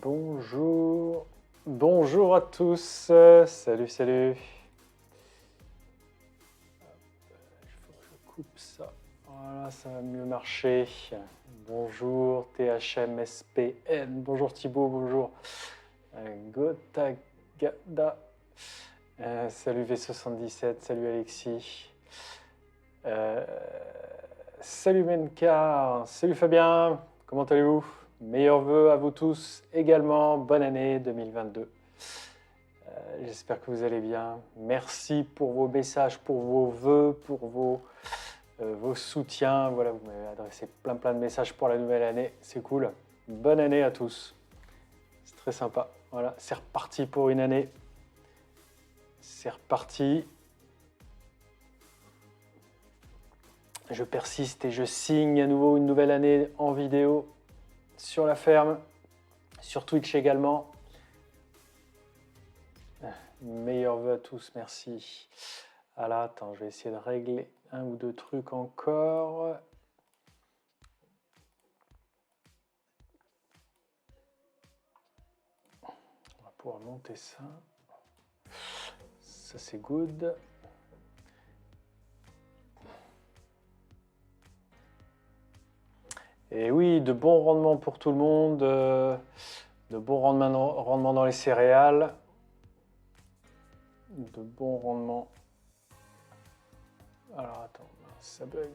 Bonjour, bonjour à tous, salut, salut. Il faut que je coupe ça, Voilà, ça va mieux marcher. Bonjour THMSPN. Bonjour Thibaut, bonjour. Gotagada. Salut V77, salut Alexis. Salut Menkar, salut Fabien, comment allez-vous? Meilleurs vœux à vous tous également, bonne année 2022. J'espère que vous allez bien. Merci pour vos messages, pour vos vœux, pour vos soutiens. Voilà, vous m'avez adressé plein de messages pour la nouvelle année, c'est cool. Bonne année à tous, c'est très sympa. Voilà, c'est reparti pour une année. C'est reparti. Je persiste et je signe à nouveau une nouvelle année en vidéo sur la ferme, sur Twitch également. Meilleurs vœux à tous, merci. Alors attends, je vais essayer de régler un ou deux trucs encore. On va pouvoir monter ça. Ça c'est good. Et oui, de bons rendements pour tout le monde, de bons rendements dans les céréales, de bons rendements. Alors attends, ça bug.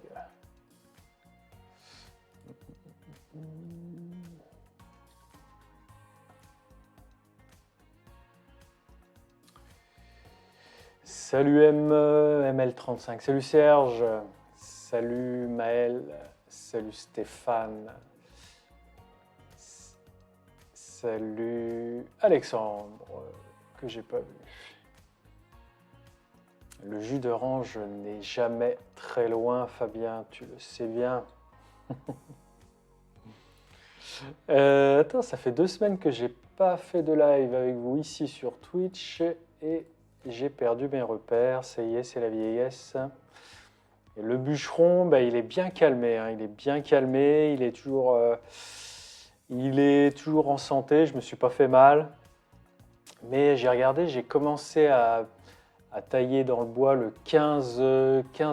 Salut ML35, salut Serge, salut Maël, salut Stéphane, salut Alexandre, que j'ai pas vu. Le jus d'orange n'est jamais très loin, Fabien, tu le sais bien. Attends, ça fait 2 semaines que j'ai pas fait de live avec vous ici sur Twitch et j'ai perdu mes repères. Ça y est, c'est la vieillesse. Et le bûcheron, bah, il est bien calmé. Hein, il est bien calmé. Il est toujours en santé. Je me suis pas fait mal. Mais j'ai regardé, j'ai commencé à tailler dans le bois le 15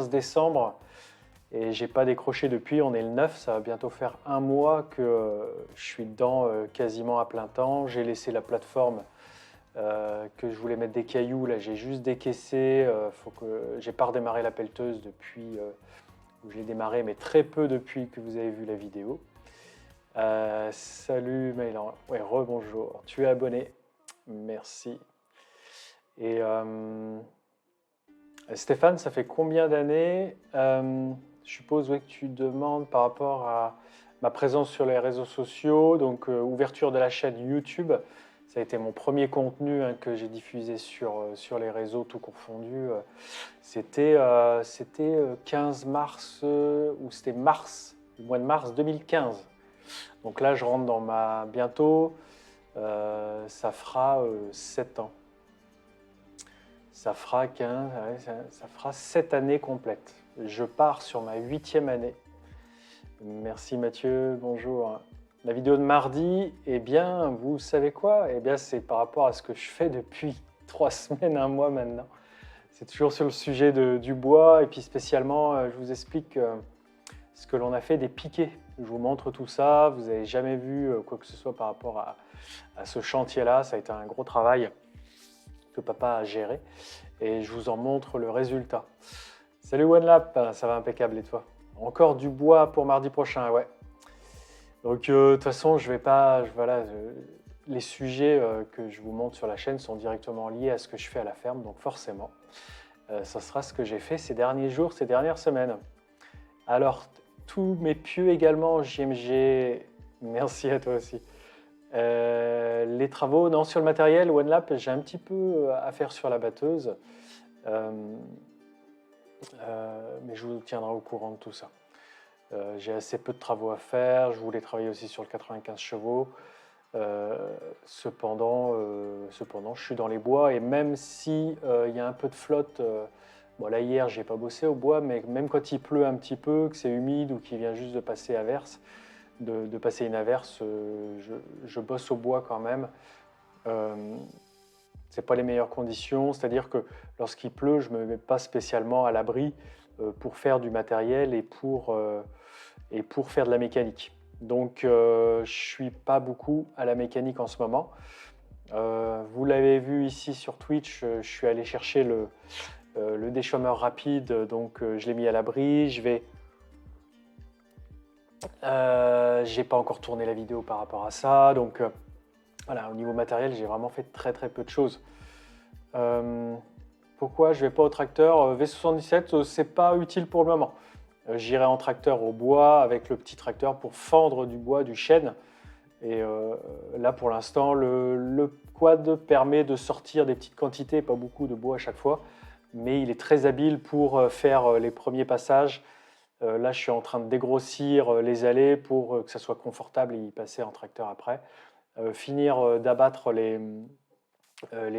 décembre. Et j'ai pas décroché depuis, on est le 9, ça va bientôt faire 1 mois que je suis dedans quasiment à plein temps. J'ai laissé la plateforme que je voulais mettre des cailloux, là j'ai juste décaissé. J'ai pas redémarré la pelleteuse depuis où je l'ai démarré, mais très peu depuis que vous avez vu la vidéo. Salut Maëlan, ouais, rebonjour, tu es abonné, merci. Et Stéphane, ça fait combien d'années je suppose que tu demandes par rapport à ma présence sur les réseaux sociaux, donc ouverture de la chaîne YouTube. Ça a été mon premier contenu que j'ai diffusé sur les réseaux, tout confondu. C'était 15 mars, ou c'était mars, le mois de mars 2015. Donc là, je rentre dans ma... Bientôt, ça fera 7 ans. Ça fera 15, ça fera 7 années complètes. Je pars sur ma 8e année. Merci Mathieu, bonjour. La vidéo de mardi, eh bien, vous savez quoi? Eh bien, c'est par rapport à ce que je fais depuis 3 semaines, 1 mois maintenant. C'est toujours sur le sujet du bois et puis spécialement, je vous explique ce que l'on a fait des piquets. Je vous montre tout ça. Vous n'avez jamais vu quoi que ce soit par rapport à ce chantier-là. Ça a été un gros travail que papa a géré et je vous en montre le résultat. Salut OneLap, ça va impeccable et toi? Encore du bois pour mardi prochain, ouais. Donc de toute façon, je vais pas, les sujets que je vous montre sur la chaîne sont directement liés à ce que je fais à la ferme, donc forcément, ça sera ce que j'ai fait ces derniers jours, ces dernières semaines. Alors, tous mes pieux également, JMG, merci à toi aussi. Les travaux, non, sur le matériel, OneLap, j'ai un petit peu à faire sur la batteuse. Mais je vous tiendrai au courant de tout ça. J'ai assez peu de travaux à faire, je voulais travailler aussi sur le 95 chevaux. Cependant, je suis dans les bois et même si il y a un peu de flotte, bon là hier j'ai pas bossé au bois, mais même quand il pleut un petit peu, que c'est humide ou qu'il vient juste de passer passer une averse, je bosse au bois quand même. C'est pas les meilleures conditions, c'est-à-dire que lorsqu'il pleut, je me mets pas spécialement à l'abri pour faire du matériel et pour faire de la mécanique. Donc je ne suis pas beaucoup à la mécanique en ce moment. Vous l'avez vu ici sur Twitch, je suis allé chercher le déchômeur rapide, donc je l'ai mis à l'abri. J'ai pas encore tourné la vidéo par rapport à ça, donc voilà, au niveau matériel, j'ai vraiment fait très très peu de choses. Pourquoi je vais pas au tracteur V77, c'est pas utile pour le moment. J'irai en tracteur au bois avec le petit tracteur pour fendre du bois, du chêne. Et là, pour l'instant, le quad permet de sortir des petites quantités, pas beaucoup de bois à chaque fois, mais il est très habile pour faire les premiers passages. Là, je suis en train de dégrossir les allées pour que ça soit confortable et y passer en tracteur après. Finir d'abattre les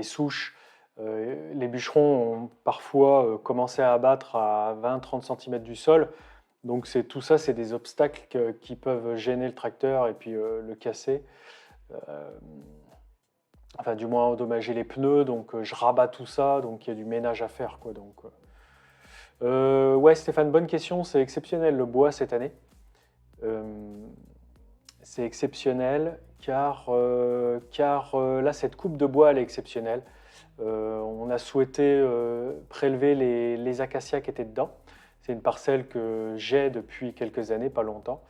souches. Les bûcherons ont parfois commencé à abattre à 20-30 cm du sol. Donc tout ça, c'est des obstacles qui peuvent gêner le tracteur et puis le casser. Enfin, du moins endommager les pneus. Donc je rabats tout ça. Donc il y a du ménage à faire, quoi. Donc, ouais, Stéphane, bonne question. C'est exceptionnel le bois cette année. C'est exceptionnel car là, cette coupe de bois, elle est exceptionnelle. On a souhaité prélever les acacias qui étaient dedans. C'est une parcelle que j'ai depuis quelques années, pas longtemps.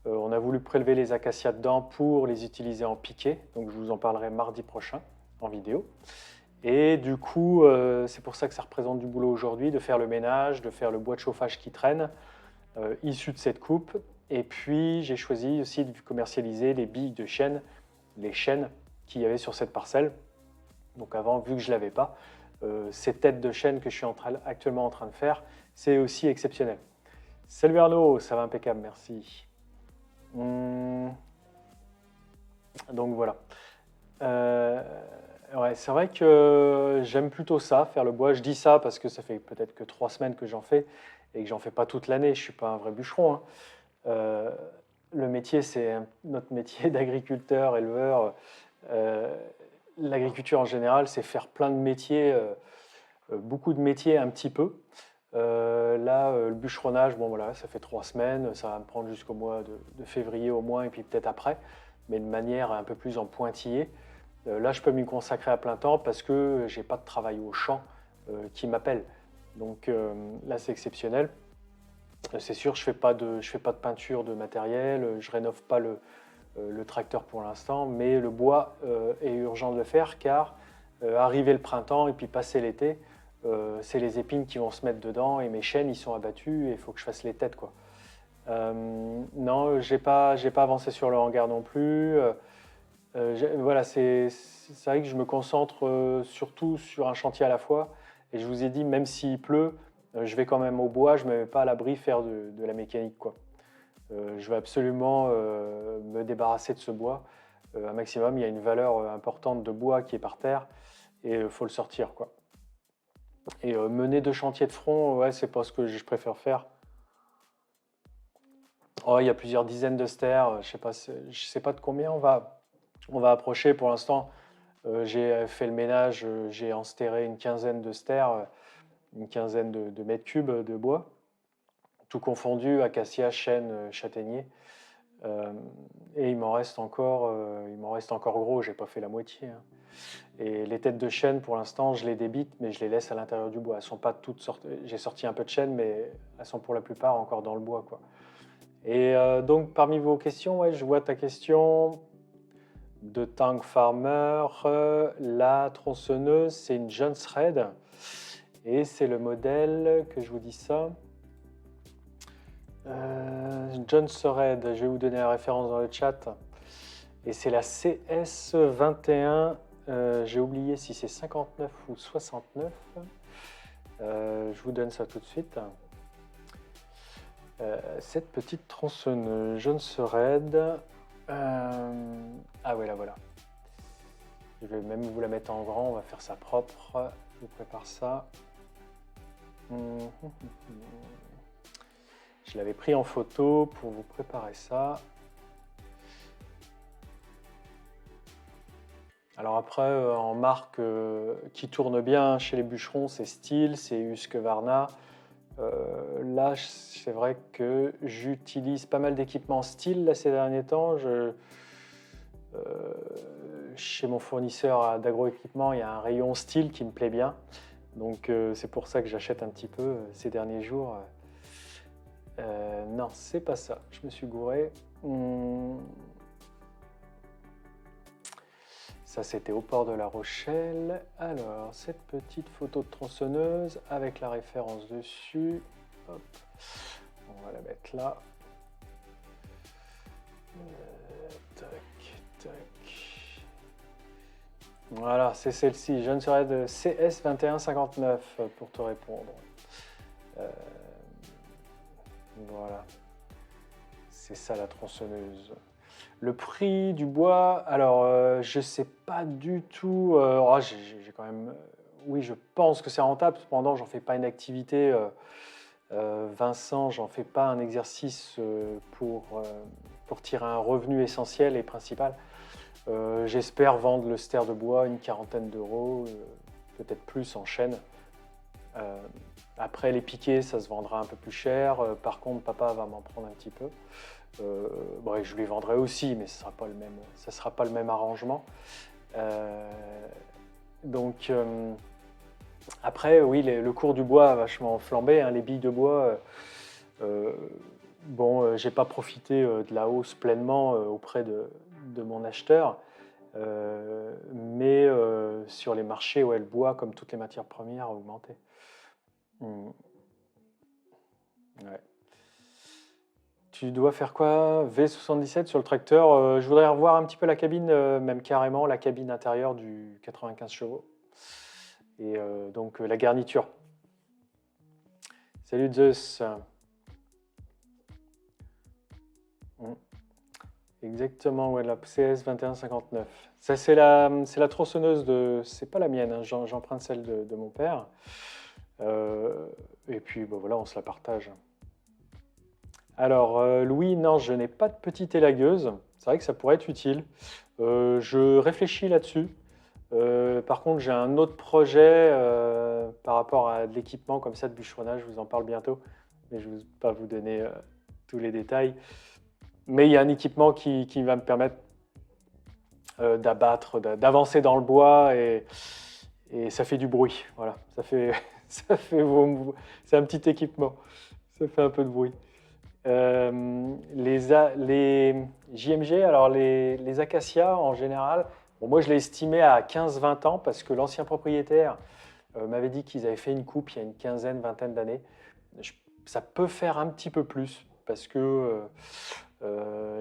On a voulu prélever les acacias dedans pour les utiliser en piquet. Donc je vous en parlerai mardi prochain en vidéo. Et du coup, c'est pour ça que ça représente du boulot aujourd'hui, de faire le ménage, de faire le bois de chauffage qui traîne, issu de cette coupe. Et puis j'ai choisi aussi de commercialiser les billes de chêne, les chênes qu'il y avait sur cette parcelle. Donc avant, vu que je ne l'avais pas, ces têtes de chêne que je suis actuellement en train de faire, c'est aussi exceptionnel. Salut Arnaud, ça va impeccable, merci. Donc voilà. Ouais, c'est vrai que j'aime plutôt ça, faire le bois. Je dis ça parce que ça fait peut-être que 3 semaines que j'en fais et que j'en fais pas toute l'année. Je suis pas un vrai bûcheron, hein. Le métier, c'est notre métier d'agriculteur, éleveur. L'agriculture en général, c'est faire plein de métiers, beaucoup de métiers un petit peu. Là, le bûcheronnage, bon voilà, ça fait 3 semaines, ça va me prendre jusqu'au mois de février au moins, et puis peut-être après, mais de manière un peu plus en pointillé. Là, je peux m'y consacrer à plein temps parce que j'ai pas de travail au champ qui m'appelle. Donc là, c'est exceptionnel. C'est sûr, je fais pas de peinture de matériel, je rénove pas le tracteur pour l'instant, mais le bois est urgent de le faire car arriver le printemps et puis passer l'été, c'est les épines qui vont se mettre dedans et mes chênes ils sont abattus et il faut que je fasse les têtes, quoi. Non, j'ai pas avancé sur le hangar non plus. Voilà, c'est vrai que je me concentre surtout sur un chantier à la fois et je vous ai dit, même s'il pleut, je vais quand même au bois, je ne me mets pas à l'abri faire de la mécanique, quoi. Je veux absolument me débarrasser de ce bois un maximum. Il y a une valeur importante de bois qui est par terre et il faut le sortir, quoi. Et mener 2 chantiers de front, ouais, c'est pas ce que je préfère faire. Oh, il y a plusieurs dizaines de stères, je sais pas de combien on va approcher pour l'instant. J'ai fait le ménage, j'ai ensterré une quinzaine de stères, une quinzaine de mètres cubes de bois, tout confondu, acacia, chêne, châtaignier. Et il m'en reste encore gros, j'ai pas fait la moitié, hein. Et les têtes de chêne, pour l'instant, je les débite, mais je les laisse à l'intérieur du bois. Elles sont pas toutes sorties. J'ai sorti un peu de chêne, mais elles sont pour la plupart encore dans le bois, quoi. Et donc, parmi vos questions, ouais, je vois ta question de Tank Farmer. La tronçonneuse, c'est une John Thread. Et c'est le modèle, que je vous dis ça. John Thread, je vais vous donner la référence dans le chat. Et c'est la CS21. J'ai oublié si c'est 59 ou 69. Je vous donne ça tout de suite. Cette petite tronçonneuse John Thread. Ah ouais, là voilà. Je vais même vous la mettre en grand, on va faire ça propre. Je vous prépare ça. Je l'avais pris en photo pour vous préparer ça. Alors après, en marque qui tourne bien chez les bûcherons, c'est Stihl, c'est Husqvarna, Là, c'est vrai que j'utilise pas mal d'équipements style là, ces derniers temps. Chez mon fournisseur d'agroéquipement, il y a un rayon style qui me plaît bien. Donc c'est pour ça que j'achète un petit peu ces derniers jours. Non, c'est pas ça. Je me suis gouré. Ça, c'était au port de La Rochelle. Alors, cette petite photo de tronçonneuse avec la référence dessus. Hop. On va la mettre là. Tac, tac. Voilà, c'est celle-ci. Jeune serait de CS2159 pour te répondre. Voilà. C'est ça la tronçonneuse. Le prix du bois, alors je sais pas du tout. J'ai quand même. Oui, je pense que c'est rentable. Cependant, j'en fais pas une activité. Vincent, j'en fais pas un exercice pour tirer un revenu essentiel et principal. J'espère vendre le ster de bois une quarantaine d'euros, peut-être plus en chaîne. Après, les piquets, ça se vendra un peu plus cher. Par contre, papa va m'en prendre un petit peu. Bon, je lui vendrai aussi, mais ce ne sera pas le même arrangement. Donc, après, oui, le cours du bois a vachement flambé. Hein, les billes de bois, bon, j'ai pas profité de la hausse pleinement auprès de mon acheteur. Mais sur les marchés, ouais, le bois, comme toutes les matières premières, a augmenté. Ouais. Tu dois faire quoi? V77 sur le tracteur. Je voudrais revoir un petit peu la cabine, même carrément la cabine intérieure du 95 chevaux. Et donc la garniture. Salut Zeus. Exactement, ouais, la CS 2159. Ça, c'est la tronçonneuse de. C'est pas la mienne, hein, j'emprunte celle de mon père. Et puis, bon, voilà, on se la partage. Alors, Louis, non, je n'ai pas de petite élagueuse. C'est vrai que ça pourrait être utile. Je réfléchis là-dessus. Par contre, j'ai un autre projet par rapport à de l'équipement comme ça de bûcheronnage. Je vous en parle bientôt, mais je ne vais pas vous donner tous les détails. Mais il y a un équipement qui va me permettre d'avancer dans le bois et ça fait du bruit. Voilà, c'est un petit équipement. Ça fait un peu de bruit. Les JMG, alors les acacias en général, bon, moi je l'ai estimé à 15-20 ans parce que l'ancien propriétaire m'avait dit qu'ils avaient fait une coupe il y a une quinzaine, vingtaine d'années. Ça peut faire un petit peu plus parce que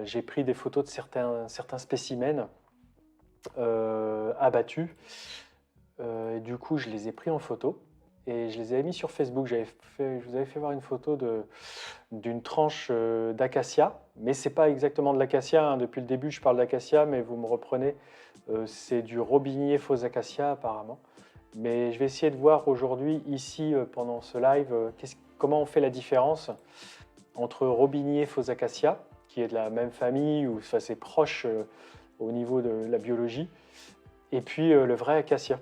j'ai pris des photos de certains spécimens abattus. Et du coup, je les ai pris en photo et je les avais mis sur Facebook. Je vous avais fait voir une photo d'une tranche d'acacia, mais c'est pas exactement de l'acacia. Hein. Depuis le début, je parle d'acacia, mais vous me reprenez. C'est du robinier faux acacia apparemment. Mais je vais essayer de voir aujourd'hui, ici, pendant ce live, comment on fait la différence entre robinier faux acacia, qui est de la même famille, ou ça c'est proche au niveau de la biologie, et puis le vrai acacia.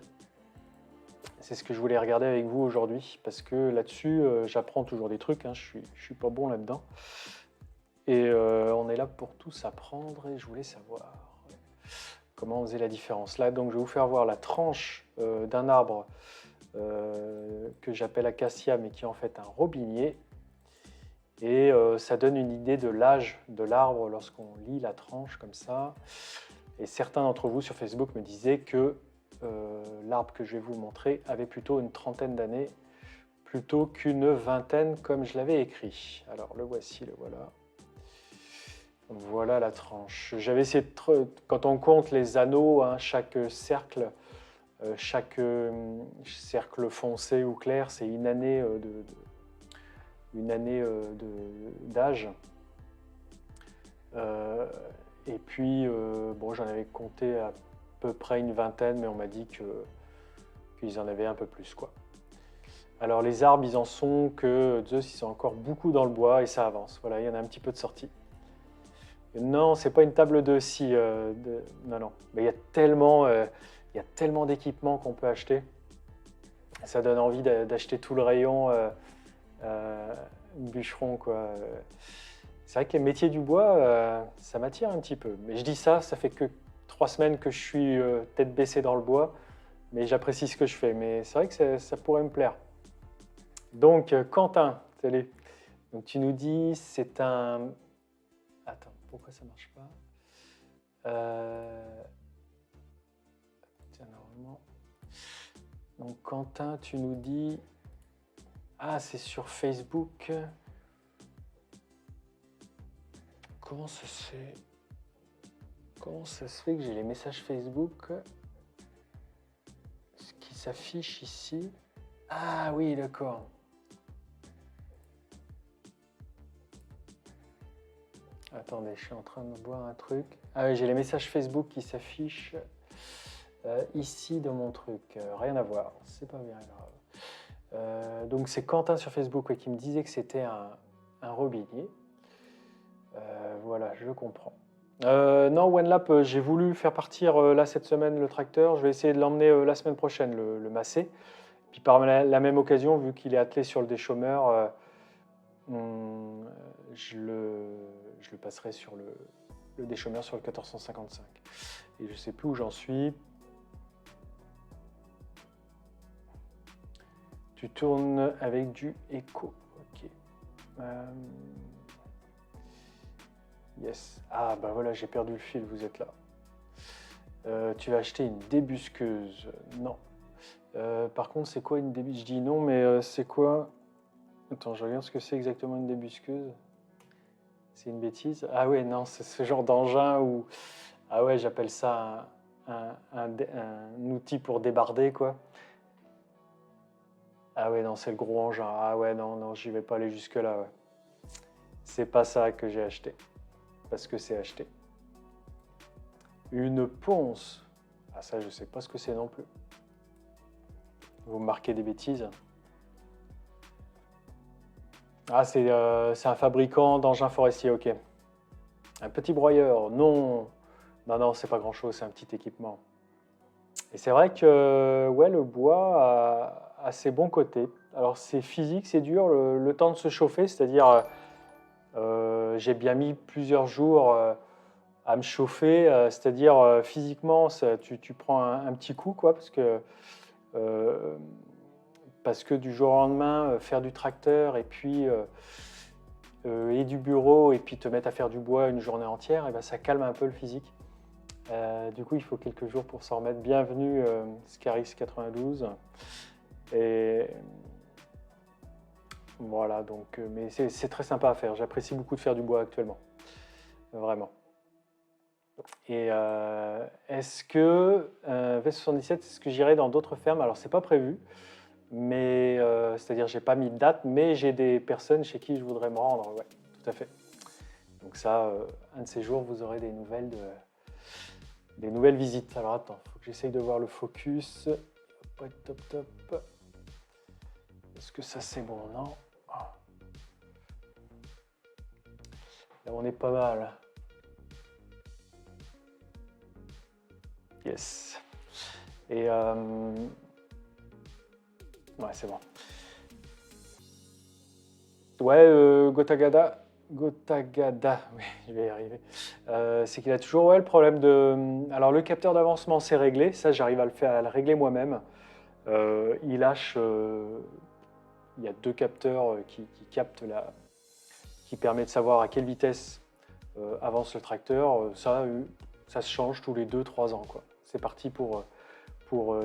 C'est ce que je voulais regarder avec vous aujourd'hui, parce que là-dessus, j'apprends toujours des trucs, hein, je suis pas bon là-dedans. Et on est là pour tous apprendre, et je voulais savoir comment on faisait la différence. Là, donc, je vais vous faire voir la tranche d'un arbre que j'appelle acacia, mais qui est en fait un robinier. Et ça donne une idée de l'âge de l'arbre lorsqu'on lit la tranche comme ça. Et certains d'entre vous sur Facebook me disaient que l'arbre que je vais vous montrer avait plutôt une trentaine d'années plutôt qu'une vingtaine comme je l'avais écrit. Alors le voici, le voilà. Voilà la tranche. J'avais essayé quand on compte les anneaux, hein, chaque cercle foncé ou clair, c'est une année d'âge. Et puis, bon, j'en avais compté à peu près une vingtaine, mais on m'a dit qu'ils en avaient un peu plus, quoi. Alors les arbres, ils en sont que Zeus, ils sont encore beaucoup dans le bois et ça avance. Voilà, il y en a un petit peu de sortie. Non, c'est pas une table de scie. Non. Mais il y a tellement d'équipements qu'on peut acheter. Ça donne envie d'acheter tout le rayon bûcheron, quoi. C'est vrai que les métiers du bois, ça m'attire un petit peu. Mais je dis ça, ça fait que 3 semaines que je suis tête baissée dans le bois, mais j'apprécie ce que je fais. Mais c'est vrai que ça pourrait me plaire. Donc, Quentin, salut. Donc, tu nous dis, c'est un... Attends, pourquoi ça marche pas? Tiens, normalement... Donc, Quentin, tu nous dis... Ah, c'est sur Facebook. Comment ça se fait? Comment ça se fait que j'ai les messages Facebook qui s'affichent ici? Ah oui, d'accord. Attendez, je suis en train de voir un truc. Ah oui, j'ai les messages Facebook qui s'affichent ici dans mon truc. Rien à voir, c'est pas bien grave. Donc c'est Quentin sur Facebook qui me disait que c'était un robinier. Voilà, je comprends. Non, OneLap, j'ai voulu faire partir là cette semaine le tracteur. Je vais essayer de l'emmener la semaine prochaine, le masser. Puis par la même occasion, vu qu'il est attelé sur le déchômeur, je le passerai sur le déchômeur sur le 1455. Et je ne sais plus où j'en suis. Tu tournes avec du écho. Ok. Yes. Ah bah voilà, j'ai perdu le fil, vous êtes là. Tu vas acheter une débusqueuse. Non. Par contre, c'est quoi une débusqueuse? Je dis non, mais c'est quoi? Attends, je regarde ce que c'est exactement une débusqueuse. C'est une bêtise? Ah ouais, non, c'est ce genre d'engin où... Ah ouais, j'appelle ça un outil pour débarder, quoi. Ah ouais, non, c'est le gros engin. Ah ouais, non, j'y vais pas aller jusque-là, ouais. C'est pas ça que j'ai acheté. Parce que c'est acheté. Une ponce. Ah ça, je sais pas ce que c'est non plus. Vous me marquez des bêtises. Ah, c'est un fabricant d'engins forestiers, ok. Un petit broyeur, non. Non, c'est pas grand-chose, c'est un petit équipement. Et c'est vrai que ouais, le bois a ses bons côtés. Alors c'est physique, c'est dur, le temps de se chauffer, c'est-à-dire j'ai bien mis plusieurs jours à me chauffer, c'est-à-dire physiquement, tu prends un petit coup, quoi, parce que du jour au lendemain, faire du tracteur et puis et du bureau et puis te mettre à faire du bois une journée entière, et ben, ça calme un peu le physique. Du coup, il faut quelques jours pour s'en remettre. Bienvenue Scarix 92. Et voilà, donc, mais c'est très sympa à faire. J'apprécie beaucoup de faire du bois actuellement, vraiment. Et est-ce que V77, est-ce que j'irai dans d'autres fermes? Alors, c'est pas prévu, mais c'est-à-dire j'ai pas mis de date, mais j'ai des personnes chez qui je voudrais me rendre. Ouais, tout à fait. Donc ça, un de ces jours, vous aurez des nouvelles visites. Alors attends, il faut que j'essaye de voir le focus. Top, top, top. Est-ce que ça c'est bon? Non. Là, on est pas mal. Yes. Et ouais, c'est bon. Ouais, Gotagada, oui, je vais y arriver. C'est qu'il a toujours le problème de... Alors le capteur d'avancement c'est réglé, ça j'arrive à le régler moi-même. Il lâche... il y a 2 capteurs qui captent qui permet de savoir à quelle vitesse avance le tracteur. Ça se change tous les 2-3 ans, quoi. C'est parti pour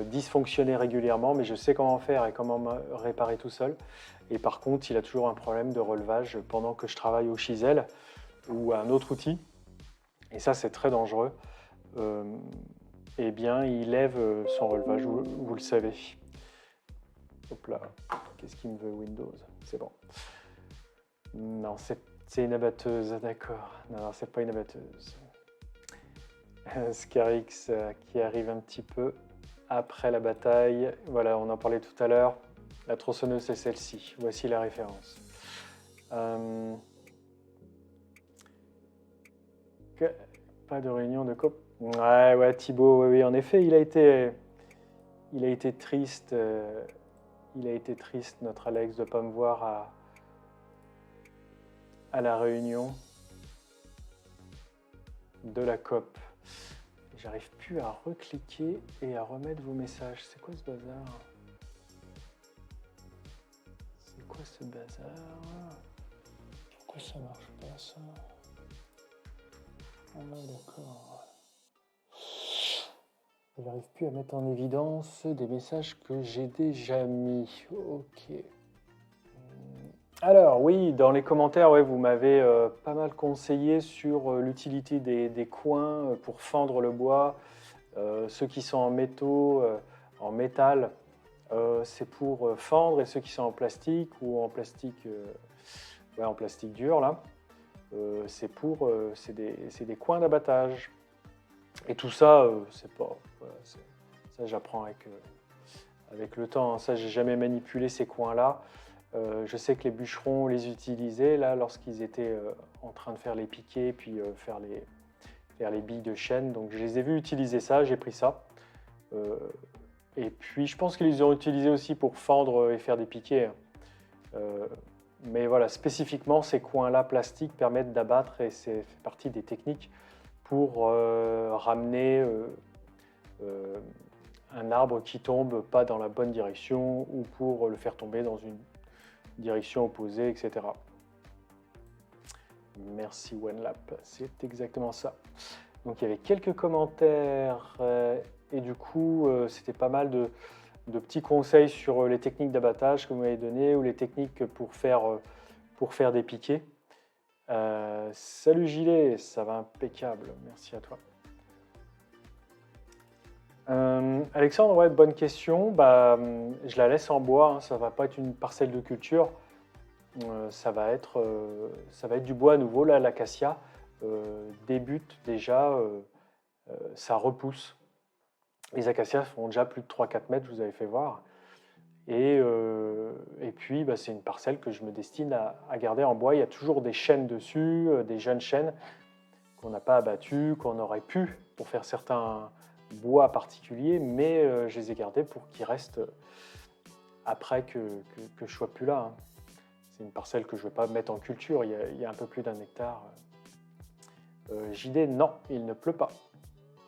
dysfonctionner régulièrement, mais je sais comment faire et comment me réparer tout seul. Et par contre, il a toujours un problème de relevage pendant que je travaille au chisel ou à un autre outil. Et ça, c'est très dangereux. Eh bien, il lève son relevage, vous le savez. Hop là, qu'est-ce qu'il me veut Windows? C'est bon. Non, c'est une abatteuse, d'accord. Non, c'est pas une abatteuse. Scarix qui arrive un petit peu après la bataille. Voilà, on en parlait tout à l'heure. La tronçonneuse, c'est celle-ci. Voici la référence. Pas de réunion de COP. Ouais, Thibaut, oui, en effet, il a été triste. Il a été triste, notre Alex, de ne pas me voir à la réunion de la COP. J'arrive plus à recliquer et à remettre vos messages. C'est quoi ce bazar? C'est quoi ce bazar? Pourquoi ça marche pas ça? Ah d'accord. J'arrive plus à mettre en évidence des messages que j'ai déjà mis. Ok. Alors oui, dans les commentaires, ouais, vous m'avez pas mal conseillé sur l'utilité des coins pour fendre le bois. Ceux qui sont en métaux, en métal, c'est pour fendre, et ceux qui sont en plastique ou en plastique, ouais, en plastique dur là, c'est des coins d'abattage. Et tout ça, c'est pas, voilà, ça j'apprends avec le temps. Ça, j'ai jamais manipulé ces coins-là. Je sais que les bûcherons les utilisaient là lorsqu'ils étaient en train de faire les piquets, puis faire les billes de chêne. Donc je les ai vus utiliser ça, j'ai pris ça. Et puis je pense qu'ils les ont utilisés aussi pour fendre et faire des piquets. Mais voilà, spécifiquement, ces coins-là plastiques permettent d'abattre, et c'est fait partie des techniques pour ramener un arbre qui tombe pas dans la bonne direction, ou pour le faire tomber dans une direction opposée, etc. Merci OneLap, c'est exactement ça. Donc il y avait quelques commentaires et du coup c'était pas mal de petits conseils sur les techniques d'abattage que vous m'avez donné, ou les techniques pour faire des piquets. Salut Gilet, ça va impeccable, merci à toi. Alexandre, ouais, bonne question. Je la laisse en bois, hein, ça va pas être une parcelle de culture. Ça va être du bois à nouveau. Là, l'acacia débute déjà, ça repousse. Les acacias font déjà plus de 3-4 mètres, je vous avais fait voir. Et puis, c'est une parcelle que je me destine à garder en bois. Il y a toujours des chênes dessus, des jeunes chênes qu'on n'a pas abattus, qu'on aurait pu pour faire certains bois particuliers, mais je les ai gardés pour qu'ils restent après que je ne sois plus là. Hein. C'est une parcelle que je ne vais pas mettre en culture, il y a un peu plus d'un hectare. JD, non, il ne pleut pas.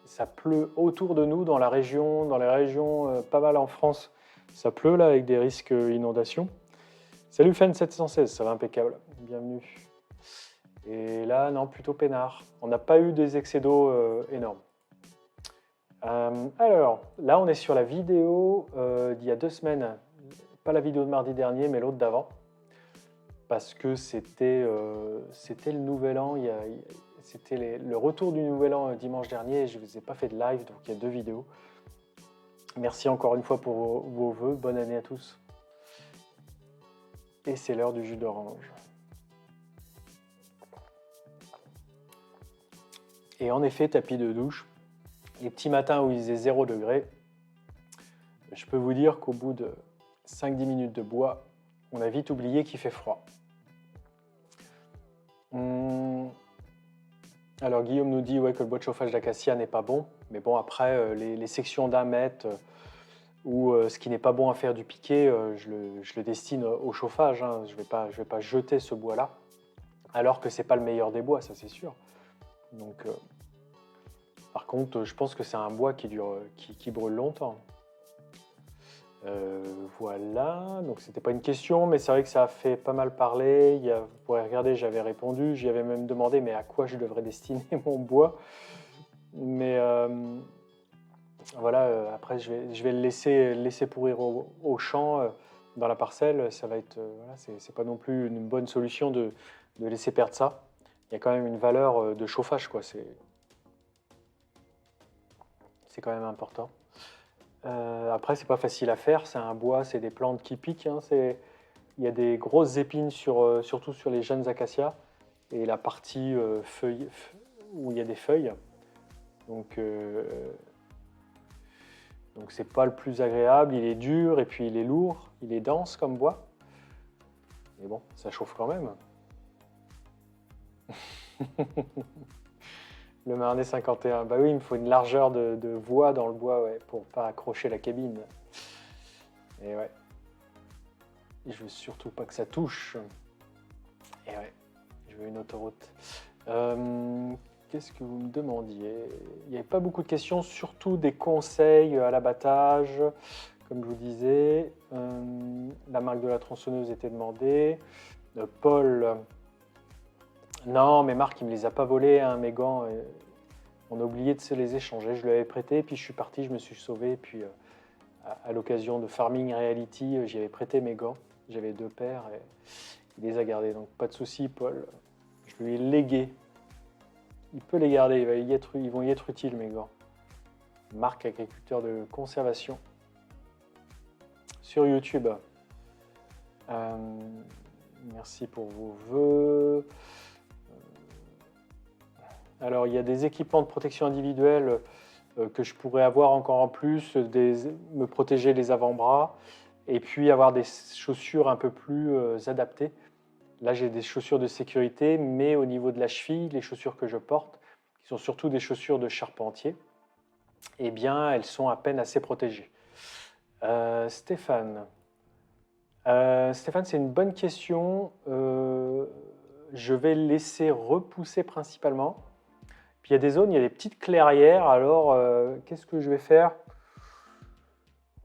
Ça pleut autour de nous, dans les régions pas mal en France. Ça pleut là, avec des risques inondations. Salut Fen716, ça va impeccable, bienvenue. Et là, non, plutôt peinard. On n'a pas eu des excès d'eau énormes. Alors, là, on est sur la vidéo d'il y a 2 semaines. Pas la vidéo de mardi dernier, mais l'autre d'avant. Parce que c'était le nouvel an, c'était le retour du nouvel an dimanche dernier, et je ne vous ai pas fait de live, donc il y a 2 vidéos. Merci encore une fois pour vos vœux, bonne année à tous. Et c'est l'heure du jus d'orange. Et en effet, tapis de douche, les petits matins où il faisait 0 degré, je peux vous dire qu'au bout de 5-10 minutes de bois, on a vite oublié qu'il fait froid. Alors Guillaume nous dit que le bois de chauffage d'acacia n'est pas bon, mais bon, après les sections d'1 mètre ou ce qui n'est pas bon à faire du piquet, je le destine au chauffage. Hein. Je vais pas jeter ce bois-là, alors que c'est pas le meilleur des bois, ça c'est sûr. Donc, par contre, je pense que c'est un bois qui brûle longtemps. Voilà, donc c'était pas une question, mais c'est vrai que ça a fait pas mal parler. Vous pourrez regarder, j'avais répondu, j'y avais même demandé mais à quoi je devrais destiner mon bois. Mais voilà, après je vais le laisser pourrir au champ, dans la parcelle. Ça va être, voilà, c'est pas non plus une bonne solution de laisser perdre ça. Il y a quand même une valeur de chauffage, quoi. C'est quand même important. Après, c'est pas facile à faire, c'est un bois, c'est des plantes qui piquent. Hein, il y a des grosses épines surtout sur les jeunes acacias, et la partie feuille, où il y a des feuilles. Donc c'est pas le plus agréable, il est dur et puis il est lourd, il est dense comme bois. Mais bon, ça chauffe quand même. Le Marnais 51, bah oui, il me faut une largeur de voie dans le bois, ouais, pour pas accrocher la cabine. Et ouais. Et je veux surtout pas que ça touche. Et ouais, je veux une autoroute. Qu'est-ce que vous me demandiez? Il n'y avait pas beaucoup de questions, surtout des conseils à l'abattage, comme je vous disais. La marque de la tronçonneuse était demandée. Paul, non, mais Marc, il ne me les a pas volés, hein, mes gants. On a oublié de se les échanger. Je lui avais prêté, puis je suis parti, je me suis sauvé. Puis à l'occasion de Farming Reality, j'y avais prêté mes gants. J'avais 2 paires et il les a gardés. Donc pas de souci, Paul. Je lui ai légué. Il peut les garder, ils vont y être utiles, mes gants. Marc, agriculteur de conservation. Sur YouTube. Merci pour vos vœux. Alors, il y a des équipements de protection individuelle que je pourrais avoir encore en plus, me protéger les avant-bras, et puis avoir des chaussures un peu plus adaptées. Là, j'ai des chaussures de sécurité, mais au niveau de la cheville, les chaussures que je porte, qui sont surtout des chaussures de charpentier, eh bien, elles sont à peine assez protégées. Stéphane. Stéphane, c'est une bonne question. Je vais laisser repousser principalement. Puis il y a des zones, il y a des petites clairières. Alors, qu'est-ce que je vais faire?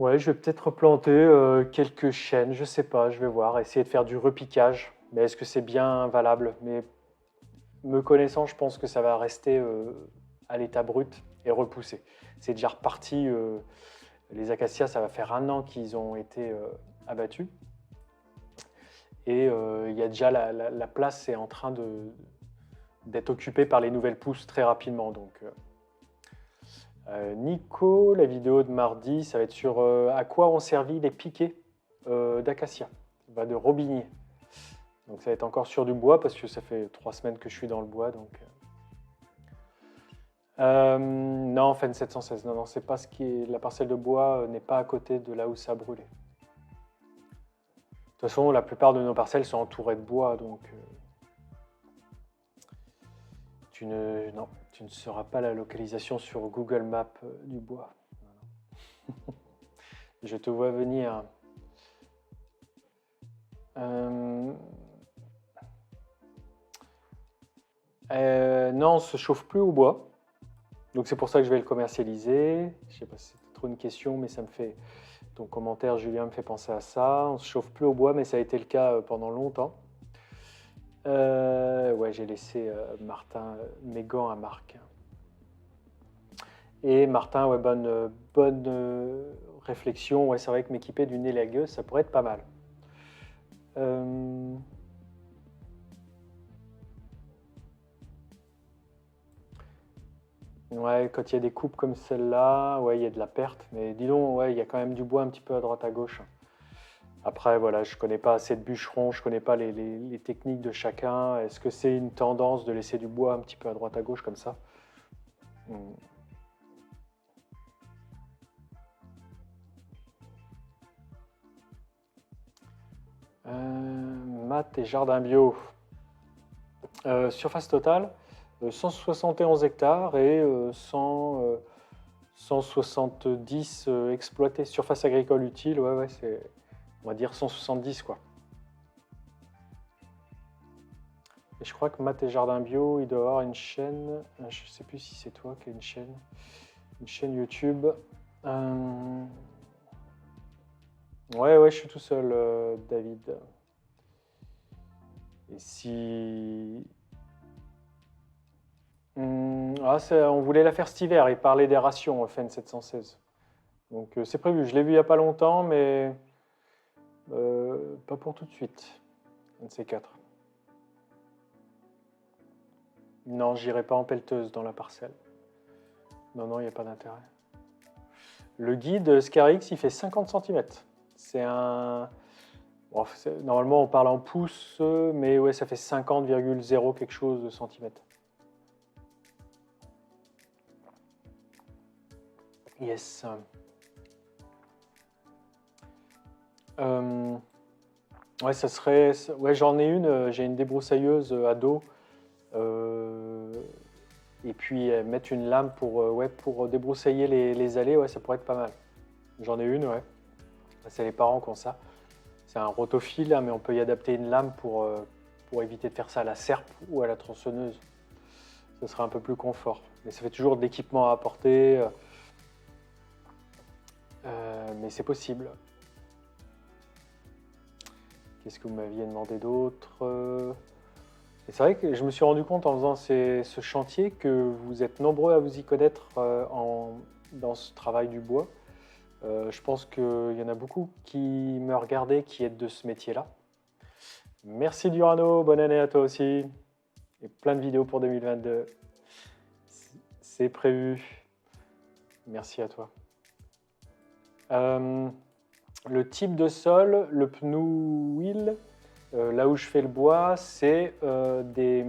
Ouais, je vais peut-être replanter quelques chênes, je sais pas, je vais voir, essayer de faire du repiquage. Mais est-ce que c'est bien valable? Mais me connaissant, je pense que ça va rester à l'état brut et repousser. C'est déjà reparti. Les acacias, ça va faire 1 an qu'ils ont été abattus. Et il y a déjà la place est en train d'être occupée par les nouvelles pousses très rapidement. Donc, Nico, la vidéo de mardi, ça va être sur à quoi ont servi les piquets d'acacia, de robinier. Donc ça va être encore sur du bois parce que ça fait 3 semaines que je suis dans le bois. Donc non, FEN 716, non, c'est pas ce qui est. La parcelle de bois n'est pas à côté de là où ça a brûlé. De toute façon, la plupart de nos parcelles sont entourées de bois, donc non, tu ne sauras pas la localisation sur Google Maps du bois. Je te vois venir. Non, on ne se chauffe plus au bois. Donc c'est pour ça que je vais le commercialiser. Je ne sais pas si c'était trop une question, mais ça me fait... Ton commentaire, Julien, me fait penser à ça. On ne se chauffe plus au bois, mais ça a été le cas pendant longtemps. Ouais, j'ai laissé Martin, mes gants à Marc. Et Martin, ouais, bonne réflexion. Ouais, c'est vrai que m'équiper d'une élagueuse, ça pourrait être pas mal. Ouais, quand il y a des coupes comme celle-là, ouais, il y a de la perte. Mais dis donc, ouais, il y a quand même du bois un petit peu à droite à gauche. Après, voilà, je ne connais pas assez de bûcherons, je ne connais pas les techniques de chacun. Est-ce que c'est une tendance de laisser du bois un petit peu à droite à gauche comme ça? Maths et jardin bio. Surface totale, 171 hectares et 170 exploités. Surface agricole utile, ouais, c'est, on va dire 170 quoi. Et je crois que Maths et jardin bio, il doit avoir une chaîne. Je ne sais plus si c'est toi qui as une chaîne YouTube. Ouais, je suis tout seul, David. Et si... on voulait la faire cet hiver, il parlait des rations FEN 716. Donc c'est prévu, je l'ai vu il n'y a pas longtemps, mais pas pour tout de suite, un de ces 4. Non, j'irai pas en pelleteuse dans la parcelle. Non, il n'y a pas d'intérêt. Le guide Scarix, il fait 50 cm. C'est un... Bon, normalement, on parle en pouces, mais ouais, ça fait 50,0 quelque chose de centimètres. Yes. Ouais, ça serait... Ouais, j'en ai une. J'ai une débroussailleuse à dos. Et puis mettre une lame pour débroussailler les allées, ouais, ça pourrait être pas mal. J'en ai une, ouais. C'est les parents qui ont ça. C'est un rotophile, hein, mais on peut y adapter une lame pour pour éviter de faire ça à la serpe ou à la tronçonneuse. Ce sera un peu plus confort. Mais ça fait toujours de l'équipement à apporter. Mais c'est possible. Qu'est-ce que vous m'aviez demandé d'autre? Et c'est vrai que je me suis rendu compte en faisant ce chantier que vous êtes nombreux à vous y connaître dans ce travail du bois. Je pense qu'il y en a beaucoup qui me regardaient, qui êtes de ce métier-là. Merci Durano, bonne année à toi aussi. Et plein de vidéos pour 2022. C'est prévu. Merci à toi. Le type de sol, le pneu wheel, là où je fais le bois, c'est des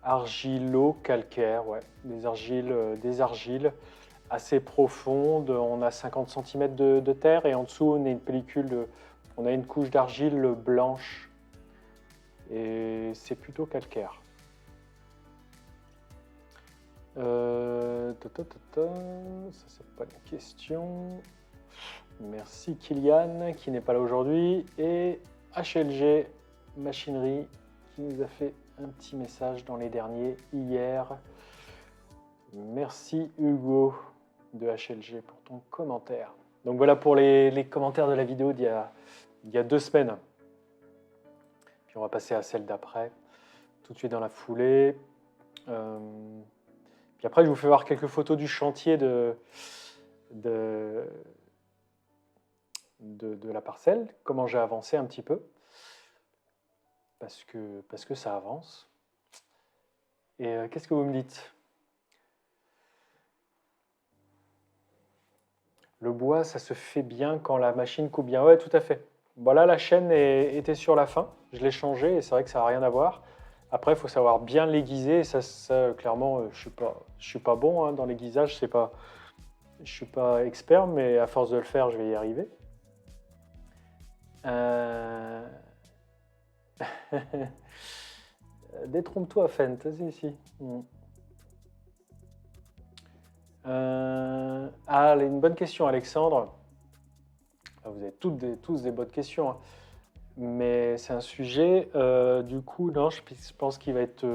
argilo-calcaires, ouais, des argiles assez profondes. On a 50 cm de terre et en dessous on a une pellicule, on a une couche d'argile blanche et c'est plutôt calcaire. Ça c'est pas une question. Merci Kylian qui n'est pas là aujourd'hui et HLG Machinerie qui nous a fait un petit message dans les derniers hier. Merci Hugo de HLG pour ton commentaire. Donc voilà pour les commentaires de la vidéo d'il y a 2 semaines. Puis on va passer à celle d'après, tout de suite dans la foulée. Puis après je vous fais voir quelques photos du chantier de la parcelle, comment j'ai avancé un petit peu, parce que ça avance. Et qu'est-ce que vous me dites? Le bois, ça se fait bien quand la machine coupe bien. Ouais, tout à fait. Voilà, la chaîne était sur la fin. Je l'ai changée et c'est vrai que ça n'a rien à voir. Après, il faut savoir bien l'aiguiser. Et ça clairement, je ne suis pas bon dans l'aiguisage. Je ne suis pas expert, mais à force de le faire, je vais y arriver. Détrompe-toi, Fent, vas-y ici. Une bonne question, Alexandre. Vous avez tous des bonnes questions, hein. Mais c'est un sujet, du coup, non, je pense qu'il va être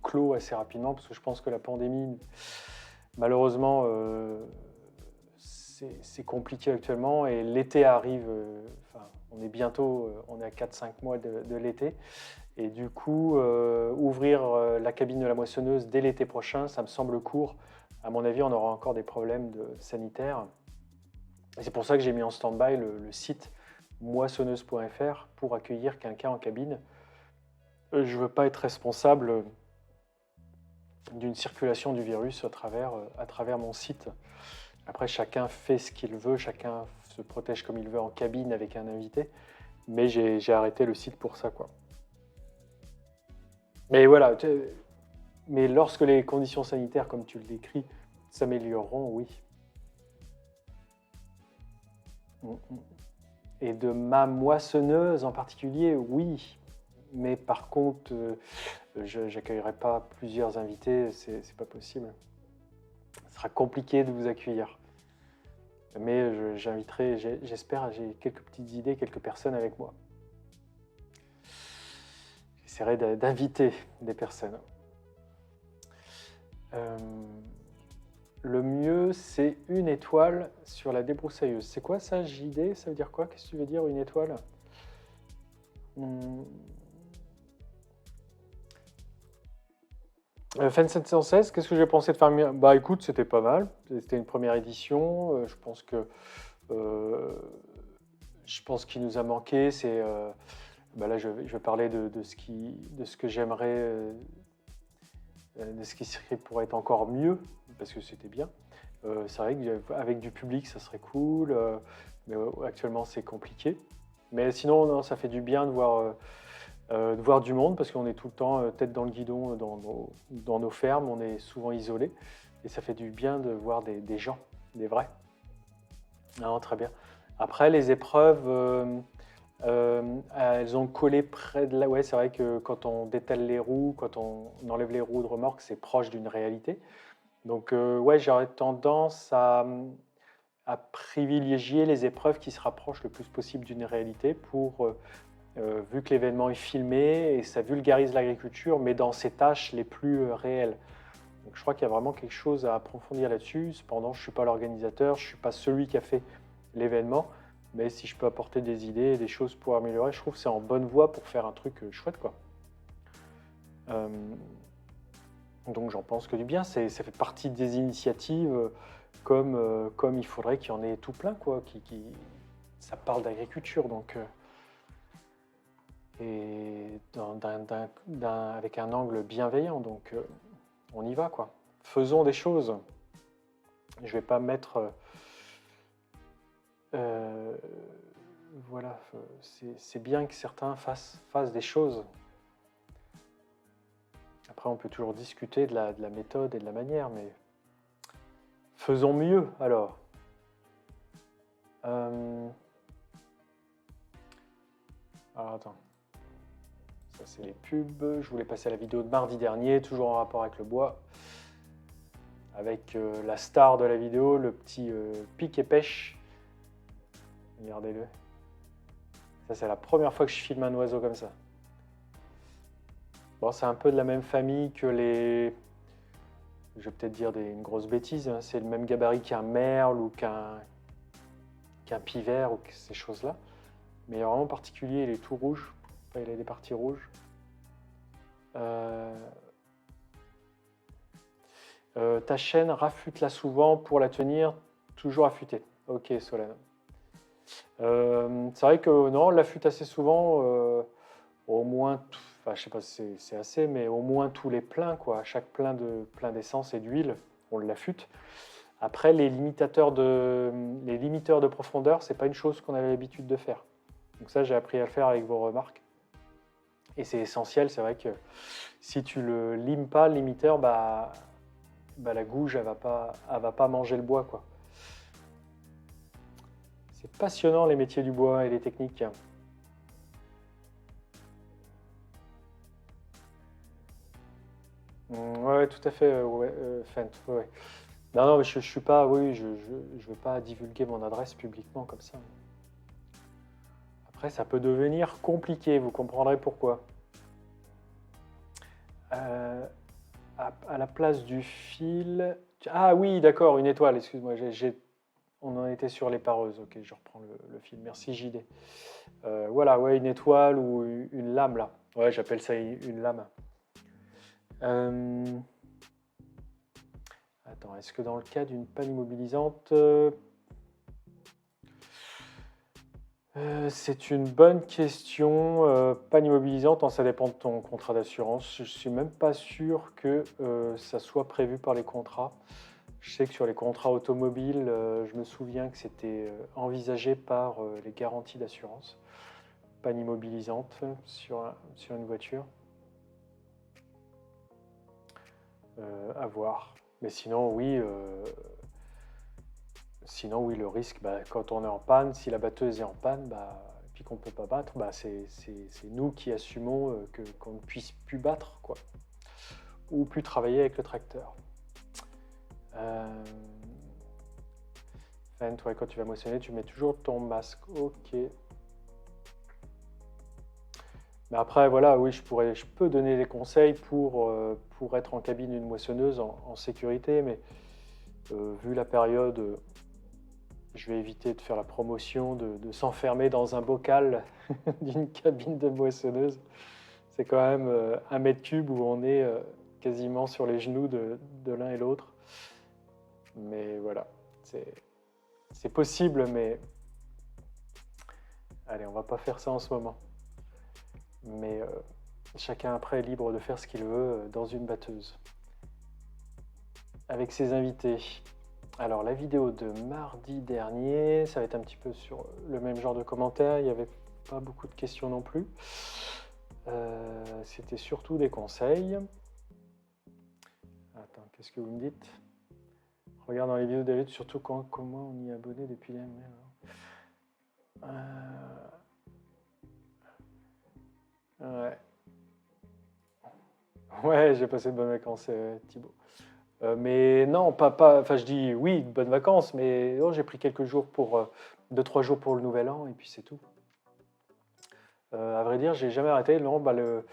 clos assez rapidement parce que je pense que la pandémie, malheureusement, c'est compliqué actuellement et l'été arrive. On est bientôt, on est à 4-5 mois de l'été. Et du coup, ouvrir la cabine de la moissonneuse dès l'été prochain, ça me semble court. À mon avis, on aura encore des problèmes sanitaires. Et c'est pour ça que j'ai mis en stand-by le site moissonneuse.fr pour accueillir quelqu'un en cabine. Je ne veux pas être responsable d'une circulation du virus à travers mon site. Après, chacun fait ce qu'il veut, chacun se protège comme il veut en cabine avec un invité. Mais j'ai arrêté le site pour ça, quoi. Mais voilà, mais lorsque les conditions sanitaires, comme tu le décris, s'amélioreront, oui. Et de ma moissonneuse en particulier, oui. Mais par contre, je n'accueillerai pas plusieurs invités, c'est pas possible. Ce sera compliqué de vous accueillir. Mais j'inviterai, j'espère, j'ai quelques petites idées, quelques personnes avec moi. J'essaierai d'inviter des personnes. Le mieux, c'est une étoile sur la débroussailleuse. C'est quoi ça, JD? Ça veut dire quoi? Qu'est-ce que tu veux dire, une étoile? Fan 716, qu'est-ce que j'ai pensé de faire mieux? Bah écoute, c'était pas mal. C'était une première édition. Je pense qu'il nous a manqué. C'est là, je vais parler de ce que j'aimerais, de ce qui pourrait être encore mieux, parce que c'était bien. C'est vrai qu'avec du public, ça serait cool. Mais actuellement, c'est compliqué. Mais sinon, non, ça fait du bien de voir du monde, parce qu'on est tout le temps tête dans le guidon dans nos fermes, on est souvent isolés, et ça fait du bien de voir des gens, des vrais. Non, très bien. Après, les épreuves, elles ont collé près de là. Ouais, c'est vrai que quand on détale les roues, quand on enlève les roues de remorque, c'est proche d'une réalité. Donc, ouais, j'aurais tendance à privilégier les épreuves qui se rapprochent le plus possible d'une réalité pour vu que l'événement est filmé et ça vulgarise l'agriculture, mais dans ses tâches les plus réelles. Donc je crois qu'il y a vraiment quelque chose à approfondir là-dessus. Cependant, je ne suis pas l'organisateur, je ne suis pas celui qui a fait l'événement, mais si je peux apporter des idées, des choses pour améliorer, je trouve que c'est en bonne voie pour faire un truc chouette, quoi. Euh, donc j'en pense que du bien, ça fait partie des initiatives comme il faudrait qu'il y en ait tout plein, quoi, ça parle d'agriculture, donc et avec un angle bienveillant, donc on y va, quoi. Faisons des choses. Je vais pas mettre voilà, c'est bien que certains fassent des choses. Après, on peut toujours discuter de la méthode et de la manière, mais faisons mieux, alors. Alors, attends. Ça, c'est les pubs. Je voulais passer à la vidéo de mardi dernier, toujours en rapport avec le bois. Avec la star de la vidéo, le petit pic et pêche. Regardez-le. Ça, c'est la première fois que je filme un oiseau comme ça. Bon, c'est un peu de la même famille que les... Je vais peut-être dire une grosse bêtise, hein. C'est le même gabarit qu'un merle ou qu'un pivert ou ces choses-là. Mais il est vraiment particulier, il est tout rouge. Enfin, il a des parties rouges. Ta chaîne, raffute-la souvent pour la tenir toujours affûtée. Ok, Solène. C'est vrai que non, on l'affûte assez souvent, au moins, enfin, je sais pas si c'est assez, mais au moins tous les pleins, quoi. À chaque plein d'essence et d'huile, on l'affûte. Après, les limiteurs de profondeur, c'est pas une chose qu'on avait l'habitude de faire. Donc ça, j'ai appris à le faire avec vos remarques. Et c'est essentiel, c'est vrai que si tu le limes pas, le limiteur, bah la gouge, elle va pas manger le bois, quoi. C'est passionnant les métiers du bois et les techniques. Ouais, tout à fait, ouais, Fent, ouais. Non, non, mais je suis pas, oui, je veux pas divulguer mon adresse publiquement comme ça. Après, ça peut devenir compliqué, vous comprendrez pourquoi. À la place du fil... Ah oui, d'accord, une étoile, excuse-moi, on en était sur les pareuses. Ok, je reprends le fil. Merci JD. Voilà, ouais, une étoile ou une lame là. Ouais, j'appelle ça une lame. Attends, est-ce que dans le cas d'une panne immobilisante, c'est une bonne question. Panne immobilisante, ça dépend de ton contrat d'assurance. Je ne suis même pas sûr que ça soit prévu par les contrats. Je sais que sur les contrats automobiles, je me souviens que c'était envisagé par les garanties d'assurance. Panne immobilisante sur une voiture. À voir. Mais sinon, oui, le risque, quand on est en panne, si la batteuse est en panne, et puis qu'on ne peut pas battre, c'est nous qui assumons qu'on ne puisse plus battre, quoi. Ou plus travailler avec le tracteur. Toi, quand tu vas moissonner, tu mets toujours ton masque. Ok. Mais après, voilà, oui, je peux donner des conseils pour être en cabine d'une moissonneuse en sécurité, mais vu la période, je vais éviter de faire la promotion, de s'enfermer dans un bocal d'une cabine de moissonneuse. C'est quand même 1 m3 où on est quasiment sur les genoux de l'un et l'autre. Mais voilà, c'est possible, mais allez, on va pas faire ça en ce moment. Mais chacun après est libre de faire ce qu'il veut dans une batteuse. Avec ses invités. Alors la vidéo de mardi dernier, ça va être un petit peu sur le même genre de commentaires, il n'y avait pas beaucoup de questions non plus. C'était surtout des conseils. Attends, qu'est-ce que vous me dites? Regarde dans les vidéos David, surtout comment on y est abonné depuis les Ouais. Ouais, j'ai passé de bonnes vacances, Thibaut. Mais non, enfin je dis oui, de bonnes vacances, mais j'ai pris quelques jours 2-3 jours pour le nouvel an, et puis c'est tout. À vrai dire, j'ai jamais arrêté. Non, bah, le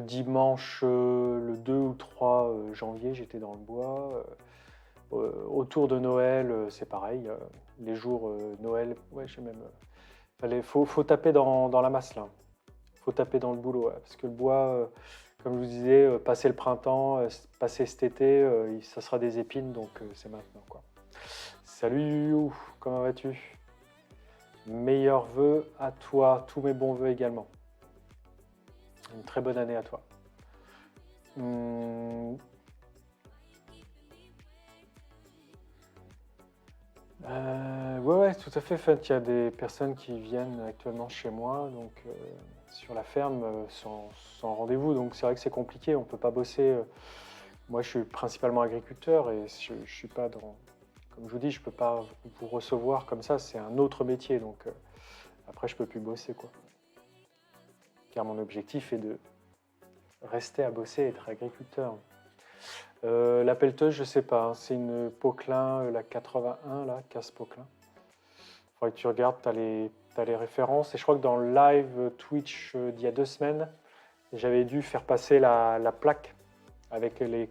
dimanche, le 2 ou 3 janvier, j'étais dans le bois. Autour de Noël, c'est pareil. Les jours Noël, ouais, j'ai même. Faut taper dans la masse là. Faut taper dans le boulot, ouais, parce que le bois, comme je vous disais, passer le printemps, passer cet été, ça sera des épines, donc c'est maintenant quoi. Salut You, comment vas-tu? Meilleurs vœux à toi, tous mes bons vœux également. Une très bonne année à toi. Hum, ouais, tout à fait. En fait, il y a des personnes qui viennent actuellement chez moi, donc sur la ferme, sans rendez-vous. Donc c'est vrai que c'est compliqué, on ne peut pas bosser. Moi, je suis principalement agriculteur et je ne suis pas dans. Comme je vous dis, je ne peux pas vous recevoir comme ça, c'est un autre métier. Donc après, je ne peux plus bosser, quoi. Car mon objectif est de rester à bosser et être agriculteur. La pelleteuse, je sais pas, hein, c'est une Poquelin, la 81, là, casse Poquelin. Il faudrait que tu regardes, t'as les références. Et je crois que dans le live Twitch d'il y a 2 semaines, j'avais dû faire passer la plaque avec les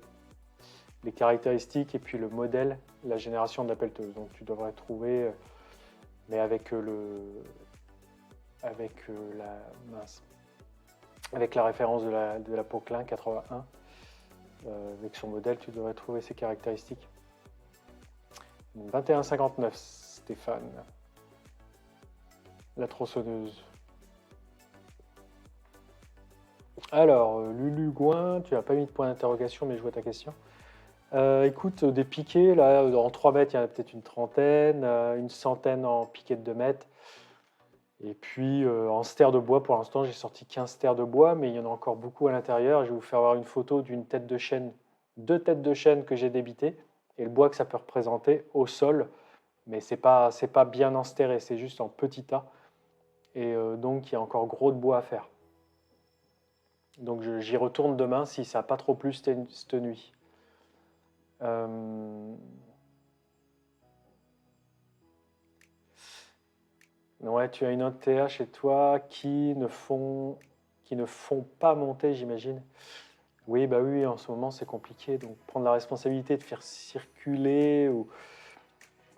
caractéristiques et puis le modèle, la génération de la pelleteuse. Donc tu devrais trouver, mais avec mince, avec la référence de la Poquelin 81. Avec son modèle, tu devrais trouver ses caractéristiques. 21,59, Stéphane. La tronçonneuse. Alors, Lulu Gouin, tu n'as pas mis de point d'interrogation, mais je vois ta question. Écoute, des piquets, là, en 3 mètres, il y en a peut-être une trentaine, une centaine en piquets de 2 mètres. Et puis, en stère de bois, pour l'instant, j'ai sorti 15 stères de bois, mais il y en a encore beaucoup à l'intérieur. Je vais vous faire voir une photo d'une tête de chêne, 2 têtes de chêne que j'ai débitées, et le bois que ça peut représenter au sol. Mais c'est pas bien ensterré, c'est juste en petit tas. Et donc, il y a encore gros de bois à faire. Donc, j'y retourne demain si ça n'a pas trop plu cette nuit. Ouais, tu as une autre TA chez toi qui ne font pas monter, j'imagine. Oui, bah oui, en ce moment c'est compliqué. Donc prendre la responsabilité de faire circuler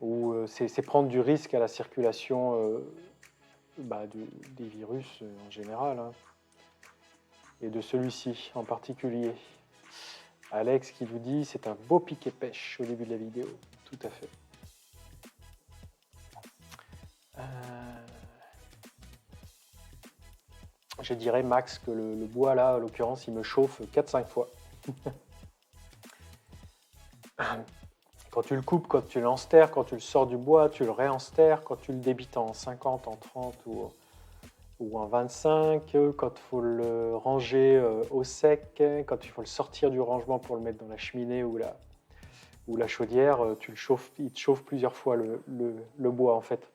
ou c'est prendre du risque à la circulation des virus en général, hein, et de celui-ci en particulier. Alex qui vous dit c'est un beau piquet pêche au début de la vidéo. Tout à fait. Je dirais max que le bois là, en l'occurrence, il me chauffe 4-5 fois. Quand tu le coupes, quand tu l'enstères, quand tu le sors du bois, tu le réenstères, quand tu le débites en 50, en 30 ou en 25, quand il faut le ranger au sec, quand il faut le sortir du rangement pour le mettre dans la cheminée ou la chaudière, il te chauffe plusieurs fois le bois en fait.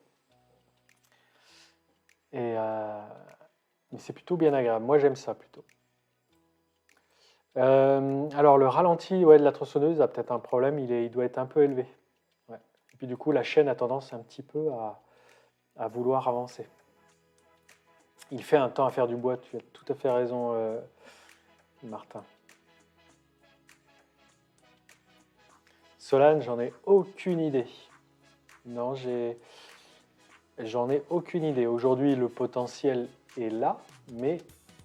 Mais c'est plutôt bien agréable. Moi j'aime ça plutôt. Alors le ralenti de la tronçonneuse a peut-être un problème, il doit être un peu élevé. Ouais. Et puis du coup la chaîne a tendance un petit peu à vouloir avancer. Il fait un temps à faire du bois, tu as tout à fait raison Martin. Solane, j'en ai aucune idée. Non, j'en ai aucune idée. Aujourd'hui le potentiel est là, mais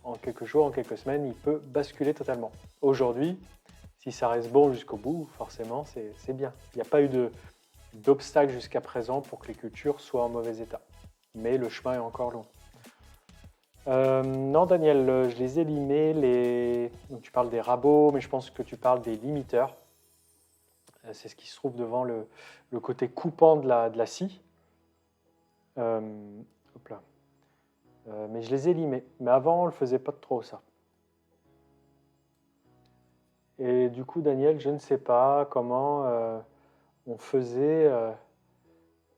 en quelques jours, en quelques semaines, il peut basculer totalement. Aujourd'hui, si ça reste bon jusqu'au bout, forcément, c'est bien. Il n'y a pas eu d'obstacle jusqu'à présent pour que les cultures soient en mauvais état. Mais le chemin est encore long. Non, Daniel, je les ai limés. Donc, tu parles des rabots, mais je pense que tu parles des limiteurs. C'est ce qui se trouve devant le côté coupant de la scie. Hop là. Mais je les ai limés. Mais avant, on ne le faisait pas trop, ça. Et du coup, Daniel, je ne sais pas comment on faisait.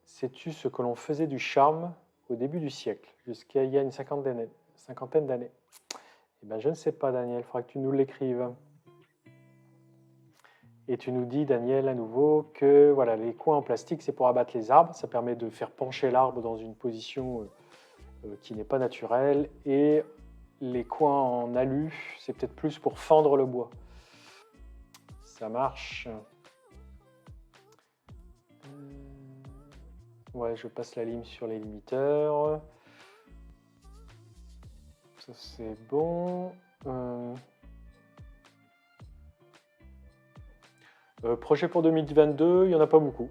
Sais-tu ce que l'on faisait du charme au début du siècle, jusqu'à il y a une cinquantaine d'années? Eh bien, je ne sais pas, Daniel. Il faudra que tu nous l'écrives. Et tu nous dis, Daniel, à nouveau, que voilà, les coins en plastique, c'est pour abattre les arbres. Ça permet de faire pencher l'arbre dans une position qui n'est pas naturel. Et les coins en alu, c'est peut-être plus pour fendre le bois. Ça marche. Ouais, je passe la lime sur les limiteurs. Ça, c'est bon. Projet pour 2022, il n'y en a pas beaucoup.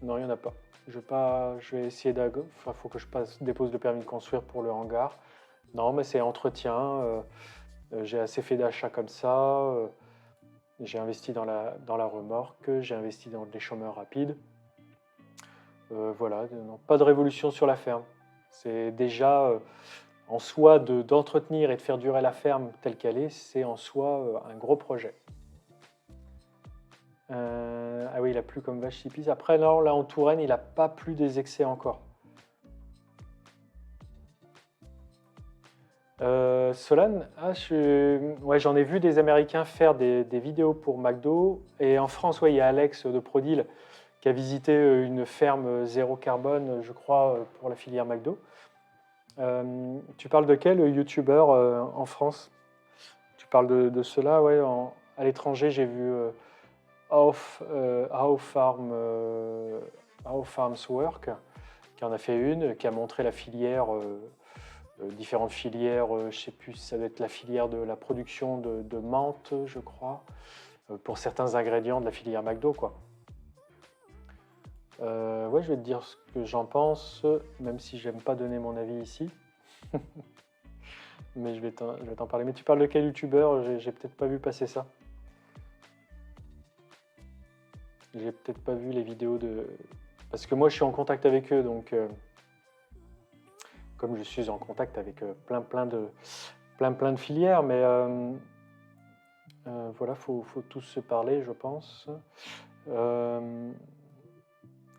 Non, il n'y en a pas. Je vais essayer Enfin, faut que je dépose le permis de construire pour le hangar. Non, mais c'est entretien. J'ai assez fait d'achats comme ça. J'ai investi dans la remorque. J'ai investi dans des chômeurs rapides. Voilà, non, pas de révolution sur la ferme. C'est déjà en soi d'entretenir et de faire durer la ferme telle qu'elle est, c'est en soi un gros projet. Ah oui, il a plu comme vache qui pisse. Après, non, là en Touraine, il n'a pas plu des excès encore. Solane, ouais, j'en ai vu des Américains faire des vidéos pour McDo. Et en France, ouais, il y a Alex de Prodil qui a visité une ferme zéro carbone, je crois, pour la filière McDo. Tu parles de quel YouTuber en France? Tu parles de ceux-là, ouais. À l'étranger, j'ai vu How Farms Work, qui en a fait une, qui a montré la filière, différentes filières, je ne sais plus, ça doit être la filière de la production de menthe, je crois, pour certains ingrédients de la filière McDo, quoi. Ouais, je vais te dire ce que j'en pense, même si j'aime pas donner mon avis ici. Mais je vais t'en parler. Mais tu parles de quel youtubeur? J'ai peut-être pas vu passer ça. J'ai peut-être pas vu les vidéos de... Parce que moi, je suis en contact avec eux, donc... comme je suis en contact avec plein de filières, mais voilà, faut tous se parler, je pense.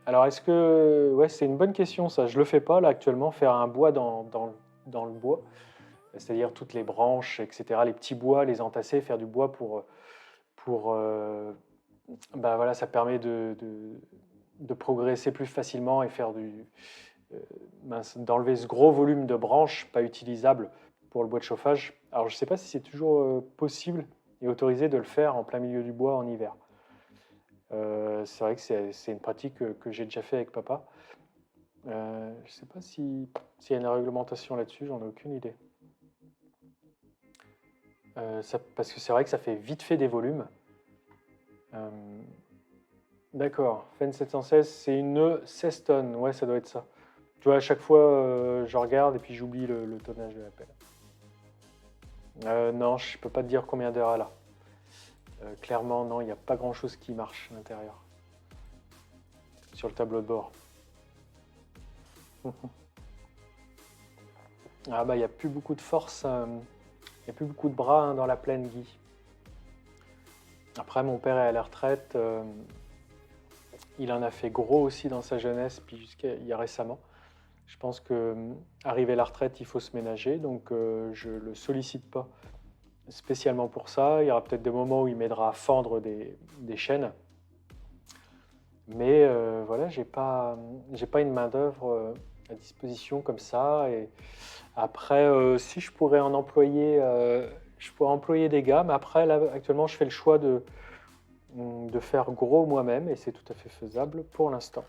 Alors, est-ce que... Ouais, c'est une bonne question, ça. Je le fais pas, là, actuellement, faire un bois dans le bois. C'est-à-dire toutes les branches, etc., les petits bois, les entasser, faire du bois pour bah voilà, ça permet de progresser plus facilement et faire d'enlever ce gros volume de branches pas utilisables pour le bois de chauffage. Alors je ne sais pas si c'est toujours possible et autorisé de le faire en plein milieu du bois en hiver. C'est vrai que c'est une pratique que j'ai déjà fait avec papa. Je ne sais pas s'il y a une réglementation là-dessus, j'en ai aucune idée. Parce que c'est vrai que ça fait vite fait des volumes. D'accord, Fen 716, c'est une 16 tonnes, ouais, ça doit être ça. Tu vois, à chaque fois, je regarde et puis j'oublie le tonnage de la pelle. Non, je peux pas te dire combien d'heures elle a. Clairement, non, il n'y a pas grand-chose qui marche à l'intérieur. Sur le tableau de bord. Ah bah, il n'y a plus beaucoup de force, il n'y a plus beaucoup de bras hein, dans la plaine, Guy. Après, mon père est à la retraite. Il en a fait gros aussi dans sa jeunesse, puis jusqu'à il y a récemment. Je pense que arrivé à la retraite, il faut se ménager, donc je le sollicite pas spécialement pour ça. Il y aura peut-être des moments où il m'aidera à fendre des chaînes. Mais voilà, j'ai pas une main-d'œuvre à disposition comme ça. Et après, si je pourrais en employer, je pourrais employer des gars, mais après, là, actuellement, je fais le choix de faire gros moi-même et c'est tout à fait faisable pour l'instant.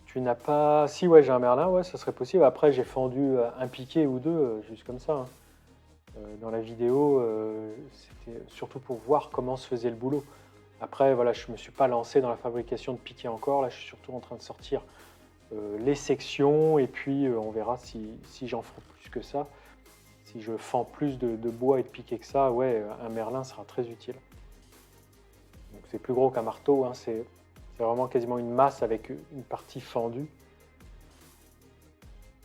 Tu n'as pas... Si, ouais, j'ai un merlin, ouais, ça serait possible. Après, j'ai fendu un piquet ou deux, juste comme ça. Hein. Dans la vidéo, c'était surtout pour voir comment se faisait le boulot. Après, voilà, je ne me suis pas lancé dans la fabrication de piquets encore. Là, je suis surtout en train de sortir les sections et puis on verra si j'en ferai plus que ça. Si je fends plus de bois et de piquets que ça, ouais, un merlin sera très utile. Donc c'est plus gros qu'un marteau, hein, c'est vraiment quasiment une masse avec une partie fendue.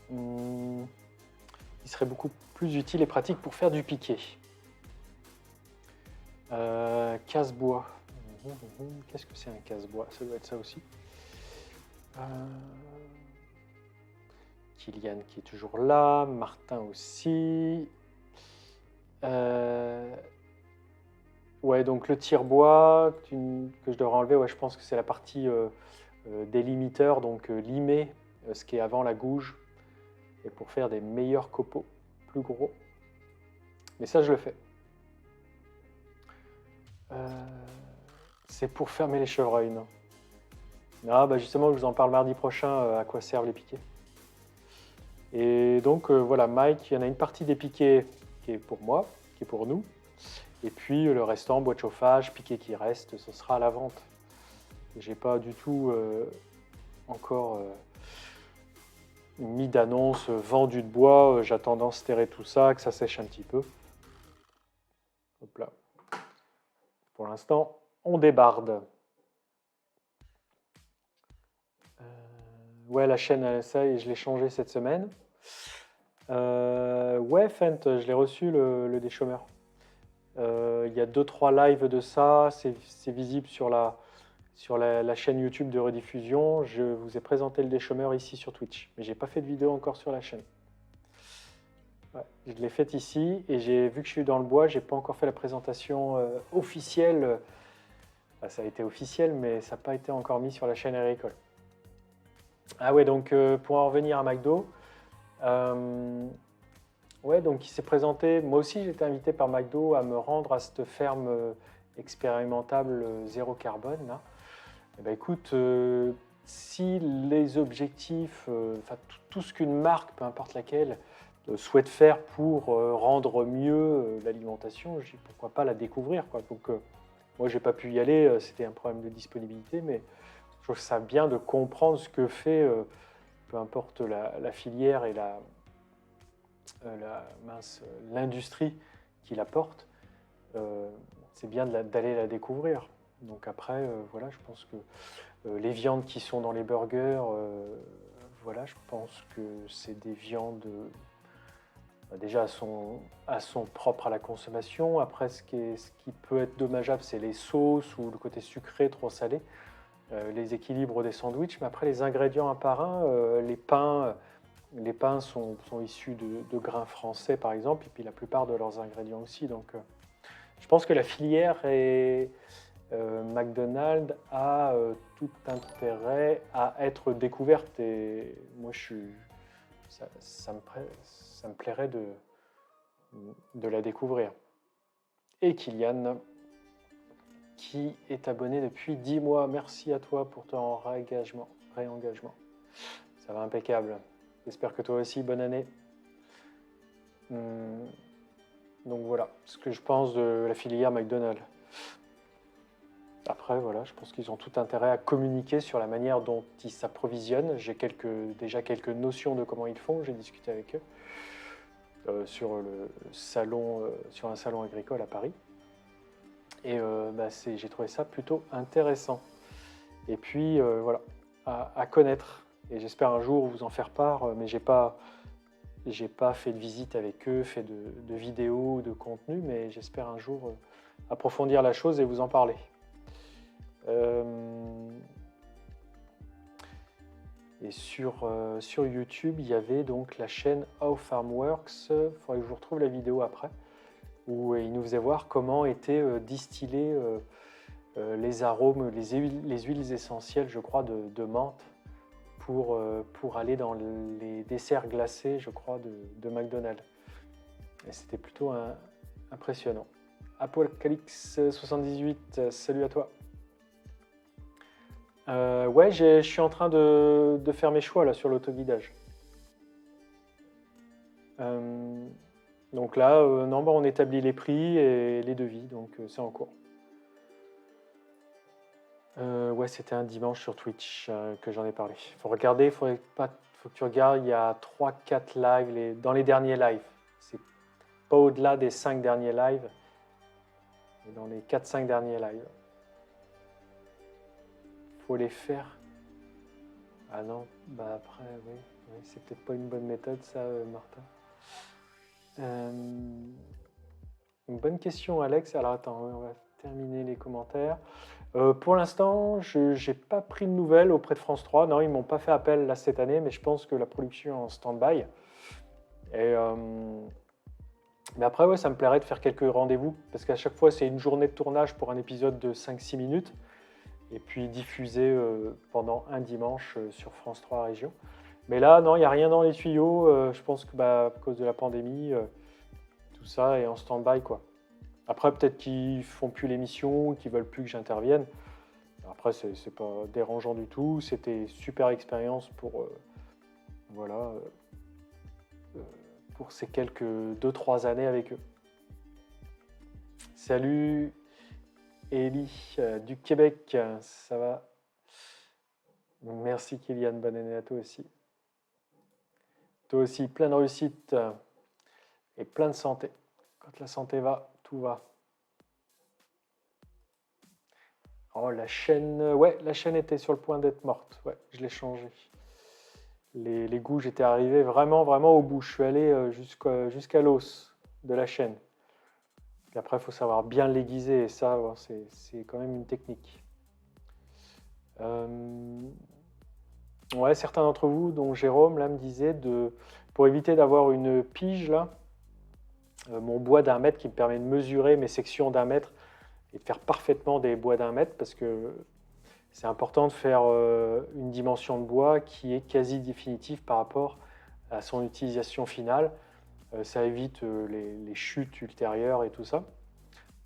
Il serait beaucoup plus utile et pratique pour faire du piquet. Casse-bois. Qu'est-ce que c'est un casse-bois? Ça doit être ça aussi. Kylian qui est toujours là, Martin aussi. Ouais, donc le tire-bois que je devrais enlever, ouais, je pense que c'est la partie délimiteur, donc limer ce qui est avant la gouge, et pour faire des meilleurs copeaux, plus gros. Mais ça, je le fais. C'est pour fermer les chevreuils, non? Ah, bah justement, je vous en parle mardi prochain, à quoi servent les piquets. Et donc, voilà, Mike, il y en a une partie des piquets qui est pour moi, qui est pour nous. Et puis le restant, boîte de chauffage, piquet qui reste, ce sera à la vente. J'ai pas du tout encore mis d'annonce vendu de bois. J'attends d'ensterrer tout ça, que ça sèche un petit peu. Hop là. Pour l'instant, on débarde. Ouais, la chaîne, ça, je l'ai changé cette semaine. Ouais, Fent, je l'ai reçu, le déchômeur. Il y a 2-3 lives de ça, c'est visible sur la chaîne YouTube de rediffusion. Je vous ai présenté le déchômeur ici sur Twitch, mais j'ai pas fait de vidéo encore sur la chaîne. Ouais, je l'ai faite ici et j'ai vu que je suis dans le bois, j'ai pas encore fait la présentation officielle. Ça a été officiel, mais ça n'a pas été encore mis sur la chaîne agricole. Ah ouais, donc pour en revenir à McDo, ouais, donc il s'est présenté. Moi aussi, j'ai été invité par McDo à me rendre à cette ferme expérimentable zéro carbone. Là. Eh ben, écoute, si les objectifs, tout ce qu'une marque, peu importe laquelle, souhaite faire pour rendre mieux l'alimentation, je dis pourquoi pas la découvrir, quoi. Donc, moi, j'ai pas pu y aller, c'était un problème de disponibilité, mais je trouve ça bien de comprendre ce que fait, peu importe la filière et l'industrie qui la porte. C'est bien d'aller la découvrir. Donc après, voilà, je pense que les viandes qui sont dans les burgers, voilà, je pense que c'est des viandes déjà sont propres à la consommation. Après, ce qui peut être dommageable, c'est les sauces ou le côté sucré, trop salé, les équilibres des sandwichs. Mais après, les ingrédients un par un, les pains sont issus de grains français, par exemple, et puis la plupart de leurs ingrédients aussi. Donc, je pense que la filière et McDonald's a tout intérêt à être découverte. Et moi, ça me plairait de la découvrir. Et Kylian, qui est abonné depuis 10 mois. Merci à toi pour ton réengagement. Ça va impeccable. J'espère que toi aussi, bonne année. Donc voilà, ce que je pense de la filière McDonald's. Après, voilà, je pense qu'ils ont tout intérêt à communiquer sur la manière dont ils s'approvisionnent. J'ai déjà quelques notions de comment ils font, j'ai discuté avec eux sur un salon agricole à Paris. Et j'ai trouvé ça plutôt intéressant. Et puis, voilà, à connaître. Et j'espère un jour vous en faire part, mais j'ai pas fait de visite avec eux, fait de vidéos, de contenu, mais j'espère un jour approfondir la chose et vous en parler. Et sur YouTube, il y avait donc la chaîne How Farm Works. Il faudrait que je vous retrouve la vidéo après, où il nous faisait voir comment étaient distillés les arômes, les huiles essentielles, je crois, de menthe pour aller dans les desserts glacés, je crois, de McDonald's. Et c'était plutôt impressionnant. Apocalypse78, salut à toi. Ouais, je suis en train de faire mes choix là sur l'autoguidage. Donc là, non, on établit les prix et les devis, donc c'est en cours. Ouais, c'était un dimanche sur Twitch que j'en ai parlé. Faut regarder, faut que tu regardes, il y a 3-4 lives dans les derniers lives. C'est pas au-delà des 5 derniers lives, mais dans les 4-5 derniers lives. Faut les faire. Ah non, bah après, oui c'est peut-être pas une bonne méthode ça, Martin. Une bonne question, Alex. Alors attends, on va terminer les commentaires. Pour l'instant, je n'ai pas pris de nouvelles auprès de France 3. Non, ils ne m'ont pas fait appel là cette année, mais je pense que la production est en stand-by. Et Mais après, ouais, ça me plairait de faire quelques rendez-vous, parce qu'à chaque fois, c'est une journée de tournage pour un épisode de 5-6 minutes, et puis diffusé pendant un dimanche sur France 3 Région. Mais là, non, il n'y a rien dans les tuyaux. Je pense que à cause de la pandémie, tout ça est en stand-by, quoi. Après, peut-être qu'ils font plus l'émission, qu'ils veulent plus que j'intervienne. Après, c'est pas dérangeant du tout. C'était super expérience pour, voilà, euh, pour ces quelques 2-3 années avec eux. Salut Ellie du Québec, ça va? Merci Kylian, bonne année à toi aussi. Toi aussi, plein de réussite et plein de santé. Quand la santé va, tout va. Oh, la chaîne, ouais, la chaîne était sur le point d'être morte. Ouais, je l'ai changée. Les goûts, j'étais arrivé vraiment, vraiment au bout. Je suis allé jusqu'à l'os de la chaîne. Et après, il faut savoir bien l'aiguiser et ça, bon, c'est quand même une technique. Ouais, certains d'entre vous, dont Jérôme, là, me disait pour éviter d'avoir une pige, là, mon bois d'1 mètre qui me permet de mesurer mes sections d'1 mètre et de faire parfaitement des bois d'1 mètre parce que c'est important de faire une dimension de bois qui est quasi définitive par rapport à son utilisation finale. Ça évite les chutes ultérieures et tout ça.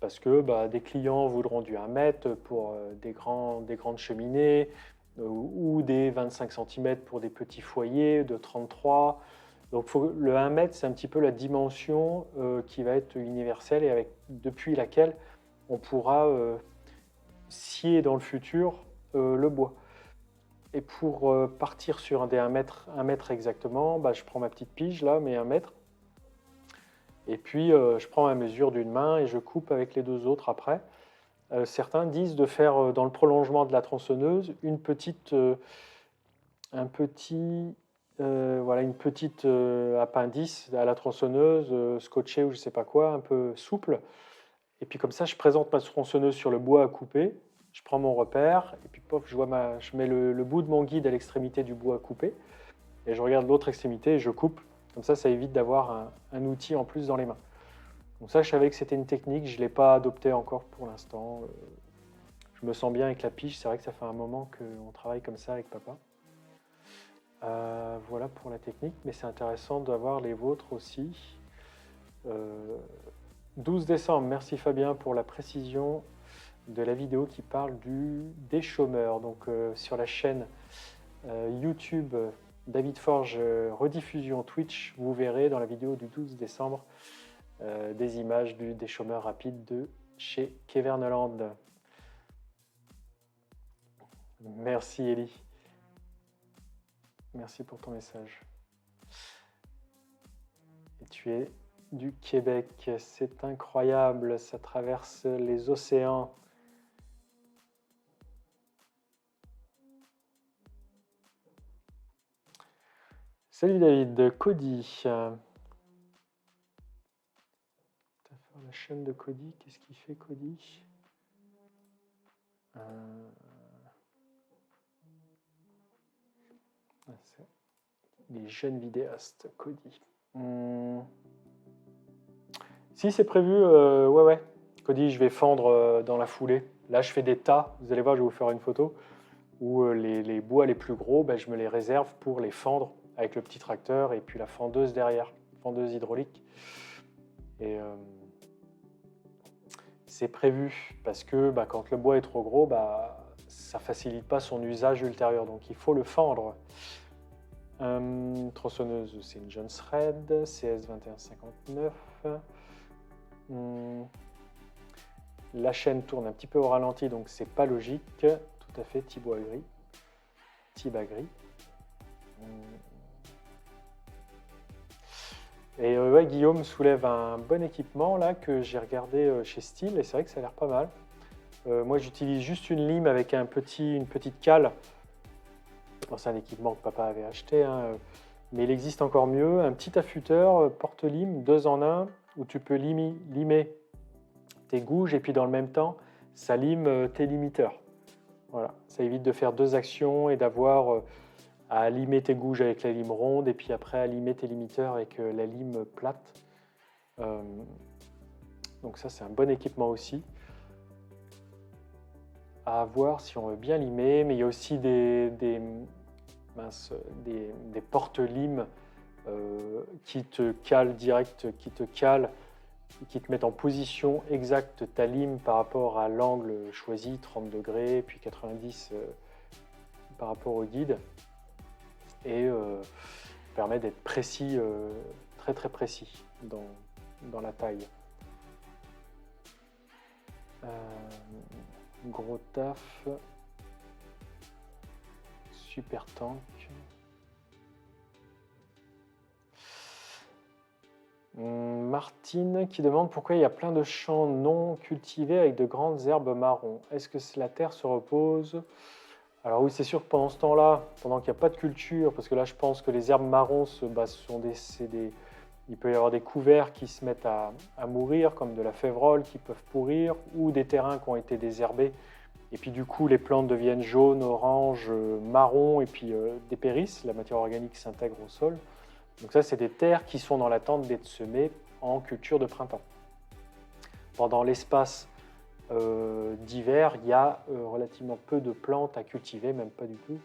Parce que des clients voudront du 1 mètre pour des grandes cheminées ou des 25 cm pour des petits foyers de 33. Donc le 1 mètre, c'est un petit peu la dimension qui va être universelle et depuis laquelle on pourra scier dans le futur le bois. Et pour partir sur des 1 mètre exactement, je prends ma petite pige là, mais 1 mètre. Et puis je prends ma mesure d'une main et je coupe avec les 2 autres après. Certains disent de faire dans le prolongement de la tronçonneuse une petite appendice à la tronçonneuse, scotché ou je ne sais pas quoi, un peu souple. Et puis comme ça, je présente ma tronçonneuse sur le bois à couper. Je prends mon repère et puis pof, je mets le bout de mon guide à l'extrémité du bois à couper. Et je regarde l'autre extrémité et je coupe. Comme ça évite d'avoir un outil en plus dans les mains. Donc ça, je savais que c'était une technique. Je ne l'ai pas adoptée encore pour l'instant. Je me sens bien avec la pige. C'est vrai que ça fait un moment qu'on travaille comme ça avec papa. Voilà pour la technique, mais c'est intéressant d'avoir les vôtres aussi. 12 décembre, merci Fabien pour la précision de la vidéo qui parle des chômeurs. Donc sur la chaîne YouTube David Forge rediffusion Twitch, vous verrez dans la vidéo du 12 décembre des images des chômeurs rapides de chez Keverneland. Merci Ellie. Merci pour ton message. Et tu es du Québec, c'est incroyable, ça traverse les océans. Salut David, Cody. La chaîne de Cody, qu'est-ce qu'il fait Cody? Les jeunes vidéastes, Cody. Si c'est prévu, ouais. Cody, je vais fendre dans la foulée. Là, je fais des tas. Vous allez voir, je vais vous faire une photo où les bois les plus gros, je me les réserve pour les fendre avec le petit tracteur et puis la fendeuse derrière, fendeuse hydraulique. Et c'est prévu parce que quand le bois est trop gros, ça facilite pas son usage ultérieur. Donc, il faut le fendre. Tronçonneuse, c'est une Jones Red, CS2159. La chaîne tourne un petit peu au ralenti, donc c'est pas logique. Tout à fait, Thibaut gris. Et Guillaume soulève un bon équipement là que j'ai regardé chez Steel et c'est vrai que ça a l'air pas mal. Moi, j'utilise juste une lime avec une petite cale. Bon, c'est un équipement que papa avait acheté, hein, mais il existe encore mieux. Un petit affûteur porte-lime 2 en 1 où tu peux limer tes gouges et puis dans le même temps, ça lime tes limiteurs. Voilà, ça évite de faire 2 actions et d'avoir à limer tes gouges avec la lime ronde et puis après à limer tes limiteurs avec la lime plate. Euh, donc ça, c'est un bon équipement aussi à avoir si on veut bien limer. Mais il y a aussi des porte-limes qui te calent direct, qui te calent, qui te mettent en position exacte ta lime par rapport à l'angle choisi, 30 degrés, puis 90 par rapport au guide, et permet d'être précis, très très précis dans la taille. Gros taf, super tank. Martine qui demande pourquoi il y a plein de champs non cultivés avec de grandes herbes marron. Est-ce que la terre se repose? Alors oui, c'est sûr que pendant ce temps-là, pendant qu'il n'y a pas de culture, parce que là je pense que les herbes marron, il peut y avoir des couverts qui se mettent à mourir, comme de la févrole qui peuvent pourrir, ou des terrains qui ont été désherbés. Et puis du coup, les plantes deviennent jaunes, oranges, marron, et puis dépérissent, la matière organique s'intègre au sol. Donc ça, c'est des terres qui sont dans l'attente d'être semées en culture de printemps. Pendant l'espace d'hiver, il y a relativement peu de plantes à cultiver, même pas du tout,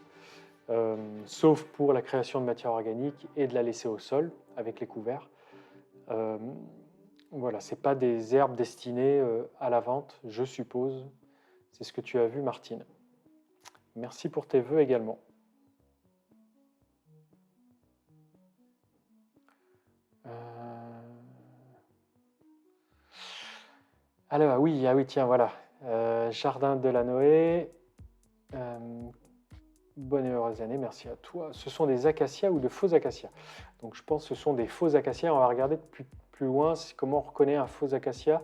sauf pour la création de matière organique et de la laisser au sol avec les couverts. Voilà, ce n'est pas des herbes destinées à la vente, je suppose. C'est ce que tu as vu, Martine. Merci pour tes vœux également. Alors oui, tiens, voilà. Jardin de la Noé. Bonne et heureuse année, merci à toi. Ce sont des acacias ou de faux acacias? Donc je pense que ce sont des faux acacias. On va regarder plus loin comment on reconnaît un faux acacia.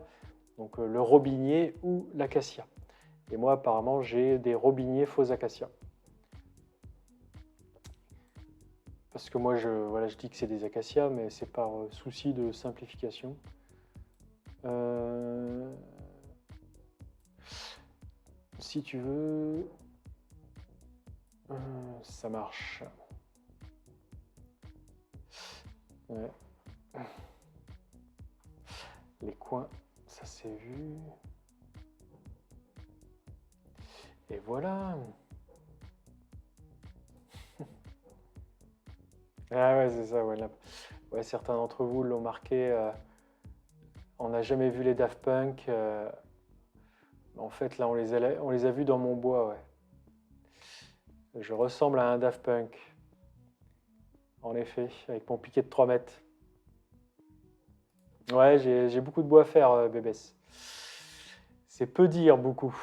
Donc le robinier ou l'acacia. Et moi apparemment j'ai des robiniers faux acacias. Parce que moi je dis que c'est des acacias, mais c'est par souci de simplification. Si tu veux, ça marche. Ouais. Les coins, ça s'est vu. Et voilà. Ah ouais, c'est ça. Ouais, ouais, certains d'entre vous l'ont marqué. On n'a jamais vu les Daft Punk. En fait, là, on les a vus dans mon bois. Ouais. Je ressemble à un Daft Punk. En effet, avec mon piquet de 3 mètres. Ouais, j'ai beaucoup de bois à faire, Bébès. C'est peu dire, beaucoup.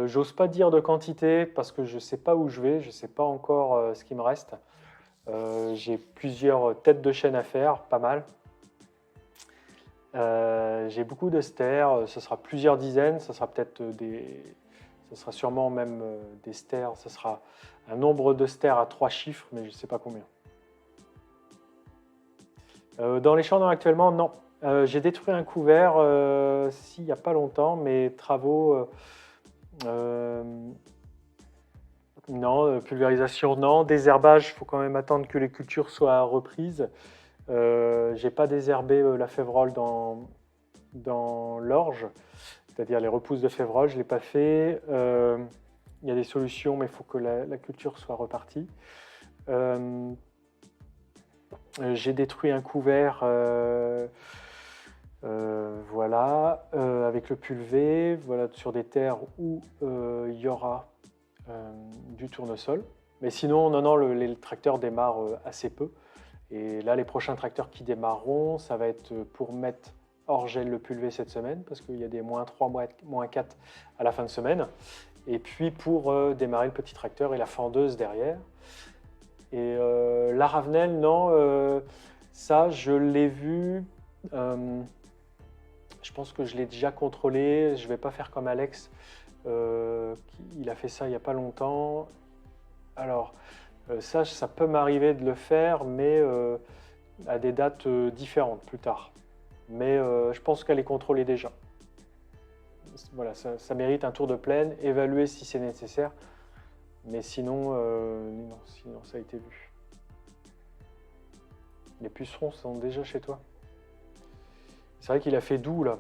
J'ose pas dire de quantité parce que je sais pas où je vais, je sais pas encore ce qui me reste. J'ai plusieurs têtes de chaîne à faire, pas mal. J'ai beaucoup de stères, ce sera plusieurs dizaines, ce sera sûrement même des stères, ce sera un nombre de stères à 3 chiffres, mais je ne sais pas combien. Dans les champs actuellement, non. J'ai détruit un couvert il n'y a pas longtemps, mes travaux, non, pulvérisation, non. Désherbage, il faut quand même attendre que les cultures soient reprises. J'ai pas désherbé la févrole dans l'orge, c'est-à-dire les repousses de févrole, je ne l'ai pas fait. Il y a des solutions, mais il faut que la culture soit repartie. J'ai détruit un couvert, voilà, avec le pulvé, voilà, sur des terres où il y aura du tournesol. Mais sinon, non, les tracteurs démarrent assez peu. Et là, les prochains tracteurs qui démarreront, ça va être pour mettre hors gel le pulvé cette semaine, parce qu'il y a des -3, -4 à la fin de semaine. Et puis pour démarrer le petit tracteur et la fendeuse derrière. Et la Ravenelle, non, ça je l'ai vu. Je pense que je l'ai déjà contrôlé. Je ne vais pas faire comme Alex. Il a fait ça il n'y a pas longtemps. Alors, ça peut m'arriver de le faire, mais à des dates différentes plus tard. Mais je pense qu'elle est contrôlée déjà. Voilà, ça mérite un tour de plaine, évaluer si c'est nécessaire. Mais sinon, non, sinon ça a été vu. Les pucerons sont déjà chez toi. C'est vrai qu'il a fait doux là.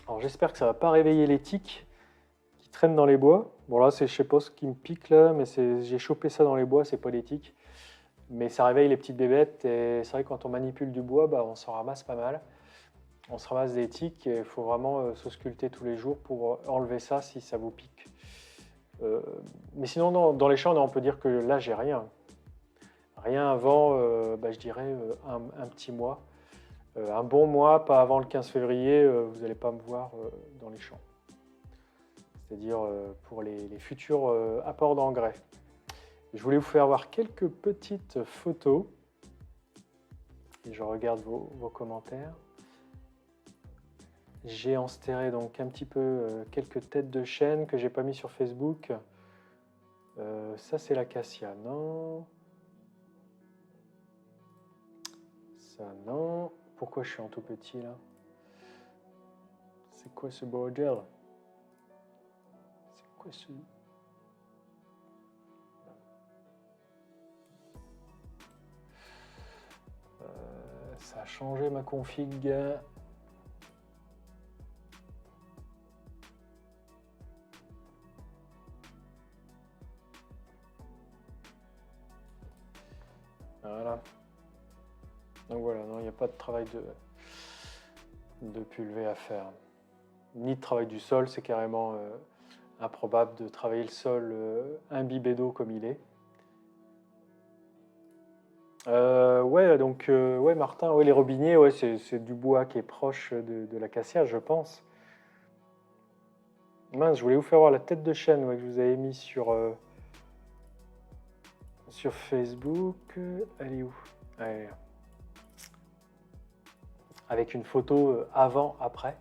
Alors j'espère que ça va pas réveiller les tiques qui traînent dans les bois. Bon là, je sais pas ce qui me pique là, mais j'ai chopé ça dans les bois, c'est pas des tiques. Mais ça réveille les petites bébêtes et c'est vrai que quand on manipule du bois, bah, on s'en ramasse pas mal. On se ramasse des tiques et il faut vraiment s'ausculter tous les jours pour enlever ça si ça vous pique. Mais sinon, dans les champs, on peut dire que là, j'ai rien. Rien avant, je dirais, un petit mois. Un bon mois, pas avant le 15 février, vous n'allez pas me voir dans les champs. C'est-à-dire pour les futurs apports d'engrais. Je voulais vous faire voir quelques petites photos. Et je regarde vos commentaires. J'ai ensterré donc un petit peu quelques têtes de chêne que j'ai pas mis sur Facebook. Ça c'est l'acacia, non. Ça non. Pourquoi je suis en tout petit là? C'est quoi ce bordel? C'est quoi ce... Ça a changé ma config. Voilà. Donc voilà, non, il n'y a pas de travail de pulvé à faire. Ni de travail du sol, c'est carrément improbable de travailler le sol imbibé d'eau comme il est. Ouais, donc, ouais, Martin, ouais, les robiniers, ouais, c'est du bois qui est proche de l'acacia, je pense. Mince, je voulais vous faire voir la tête de chêne ouais, que je vous avais mis sur Facebook. Elle est où? Ouais. Avec une photo avant, après.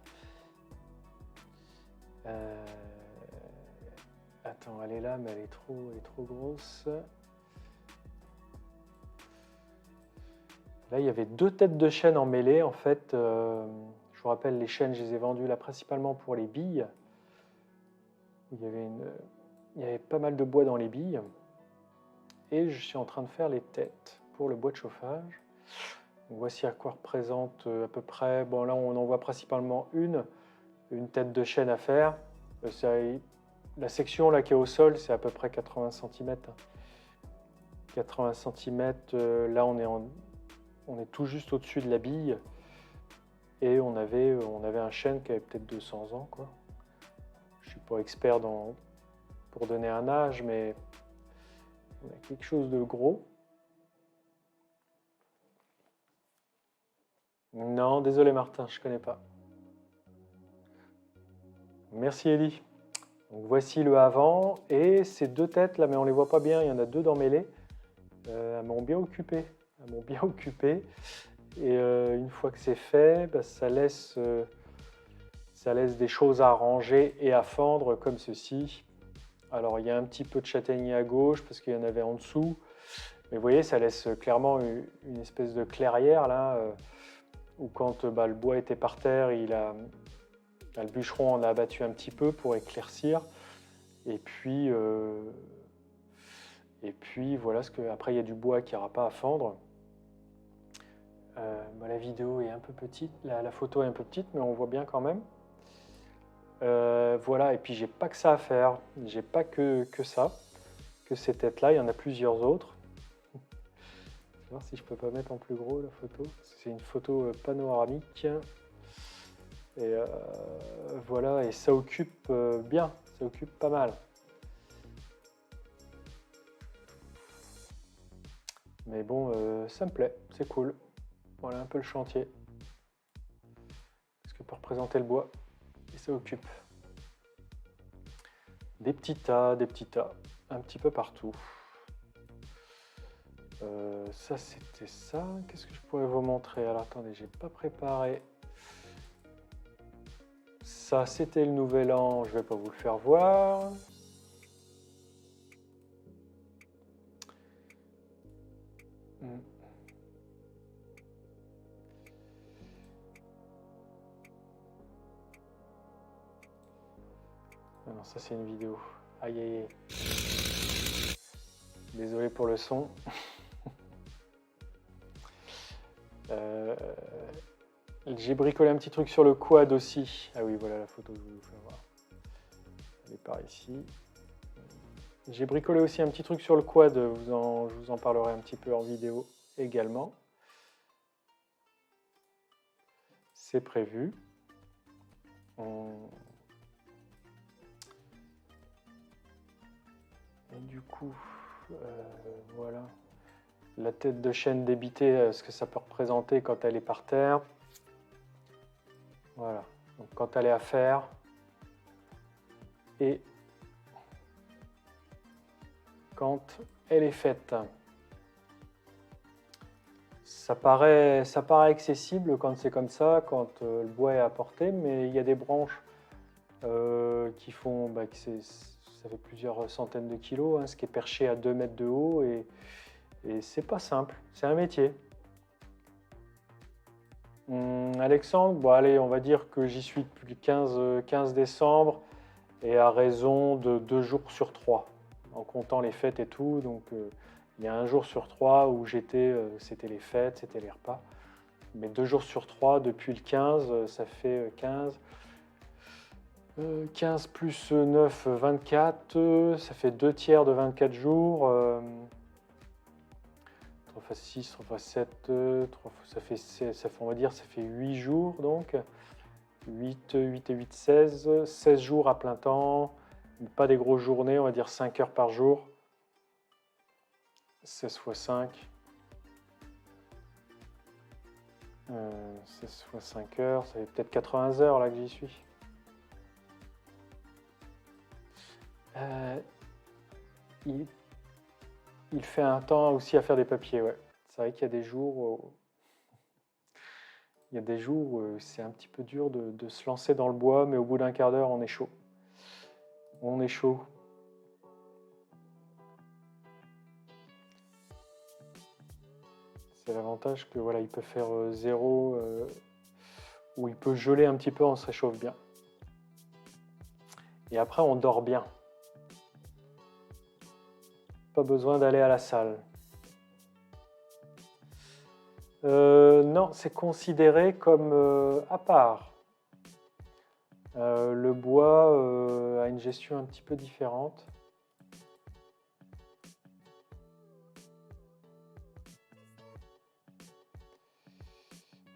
Attends, elle est là, mais elle est trop grosse. Là, il y avait 2 têtes de chêne en mêlée. En fait, je vous rappelle, les chênes, je les ai vendus là principalement pour les billes. Il y avait pas mal de bois dans les billes. Et je suis en train de faire les têtes pour le bois de chauffage. Donc, voici à quoi représente à peu près. Bon, là, on en voit principalement une tête de chêne à faire. La section là qui est au sol, c'est à peu près 80 cm. 80 cm, là, on est tout juste au-dessus de la bille. Et on avait un chêne qui avait peut-être 200 ans, quoi. Je ne suis pas expert pour donner un âge, mais on a quelque chose de gros. Non, désolé Martin, je ne connais pas. Merci Ellie. Donc voici le avant et ces 2 têtes là, mais on ne les voit pas bien, il y en a 2 dans mêlée. Elles m'ont bien occupé. Et une fois que c'est fait, bah, ça laisse des choses à ranger et à fendre comme ceci. Alors il y a un petit peu de châtaignier à gauche parce qu'il y en avait en dessous. Mais vous voyez, ça laisse clairement une espèce de clairière là, où quand le bois était par terre, le bûcheron en a abattu un petit peu pour éclaircir. Et puis voilà, après il y a du bois qui n'aura pas à fendre. La vidéo est un peu petite, la photo est un peu petite, mais on voit bien quand même. Voilà, et puis j'ai pas que ça à faire, j'ai pas que ça, que ces têtes-là, il y en a plusieurs autres. Je vais voir si je peux pas mettre en plus gros la photo. C'est une photo panoramique. Et voilà, et ça occupe bien, ça occupe pas mal. Mais bon, ça me plaît, c'est cool. Voilà un peu le chantier. Parce que pour représenter le bois, et ça occupe. Des petits tas, un petit peu partout. Ça c'était ça. Qu'est-ce que je pourrais vous montrer? Alors attendez, j'ai pas préparé. Ça c'était le nouvel an, je vais pas vous le faire voir. Ah non, ça c'est une vidéo. Aïe aïe aïe. Désolé pour le son. J'ai bricolé un petit truc sur le quad aussi. Ah oui, voilà la photo que je voulais vous faire voir. Elle est par ici. J'ai bricolé aussi un petit truc sur le quad. Je vous en parlerai un petit peu en vidéo également. C'est prévu. Et du coup, voilà. La tête de chaîne débitée, ce que ça peut représenter quand elle est par terre. Voilà. Donc quand elle est à faire. Et quand elle est faite. Ça paraît accessible quand c'est comme ça, quand le bois est à portée, mais il y a des branches qui font, ça fait plusieurs centaines de kilos, hein, ce qui est perché à 2 mètres de haut, et c'est pas simple, c'est un métier. Alexandre, bon allez, on va dire que j'y suis depuis le 15 décembre, et à raison de 2 jours sur 3, en comptant les fêtes et tout, donc il y a un jour sur 3 où j'étais, c'était les fêtes, c'était les repas. Mais 2 jours sur 3 depuis le 15, ça fait 15. 15 plus 9, 24. Ça fait 2 tiers de 24 jours. 3 fois 6, 3 fois 7, 3 fois, on va dire, ça fait 8 jours donc. 8 et 8, 16. 16 jours à plein temps. Pas des grosses journées, on va dire 5 heures par jour. 16 fois 5. 16 fois 5 heures, ça fait peut-être 80 heures là que j'y suis. Il fait un temps aussi à faire des papiers, ouais. C'est vrai qu'il y a des jours où, c'est un petit peu dur de se lancer dans le bois, mais au bout d'un quart d'heure, on est chaud. On est chaud. C'est l'avantage que voilà, il peut faire 0 ou il peut geler un petit peu, on se réchauffe bien. Et après, on dort bien. Pas besoin d'aller à la salle. Non, c'est considéré comme à part. Le bois a une gestion un petit peu différente.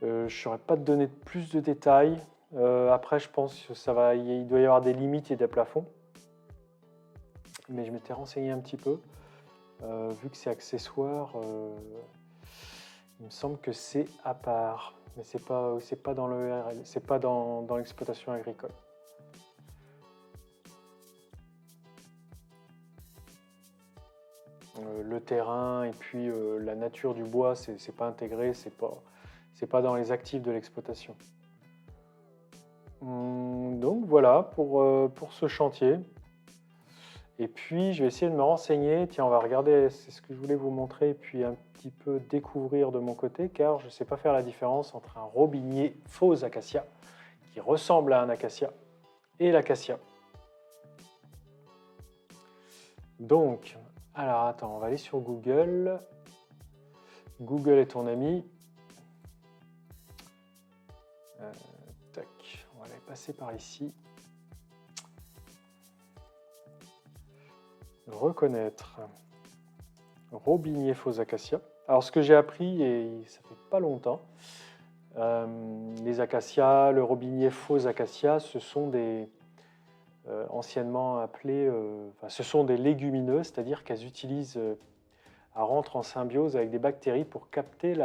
Je ne saurais pas te donner plus de détails. Après, je pense qu'il doit y avoir des limites et des plafonds. Mais je m'étais renseigné un petit peu. Vu que c'est accessoire, il me semble que c'est à part. Mais c'est pas dans le RL, c'est pas dans l'exploitation agricole. Le terrain et puis la nature du bois, c'est pas intégré, c'est pas dans les actifs de l'exploitation. Donc voilà pour ce chantier. Et puis je vais essayer de me renseigner. Tiens, on va regarder, c'est ce que je voulais vous montrer, et puis un petit peu découvrir de mon côté, car je ne sais pas faire la différence entre un robinier faux acacia, qui ressemble à un acacia, et l'acacia. Donc, alors attends, on va aller sur Google. Google est ton ami. Tac, on va aller passer par ici. Reconnaître. Robinier faux acacia. Alors ce que j'ai appris, et ça fait pas longtemps, les acacias, le robinier faux acacia, ce sont des anciennement appelés, ce sont des légumineuses, c'est-à-dire qu'elles utilisent, elles rentrent en symbiose avec des bactéries pour capter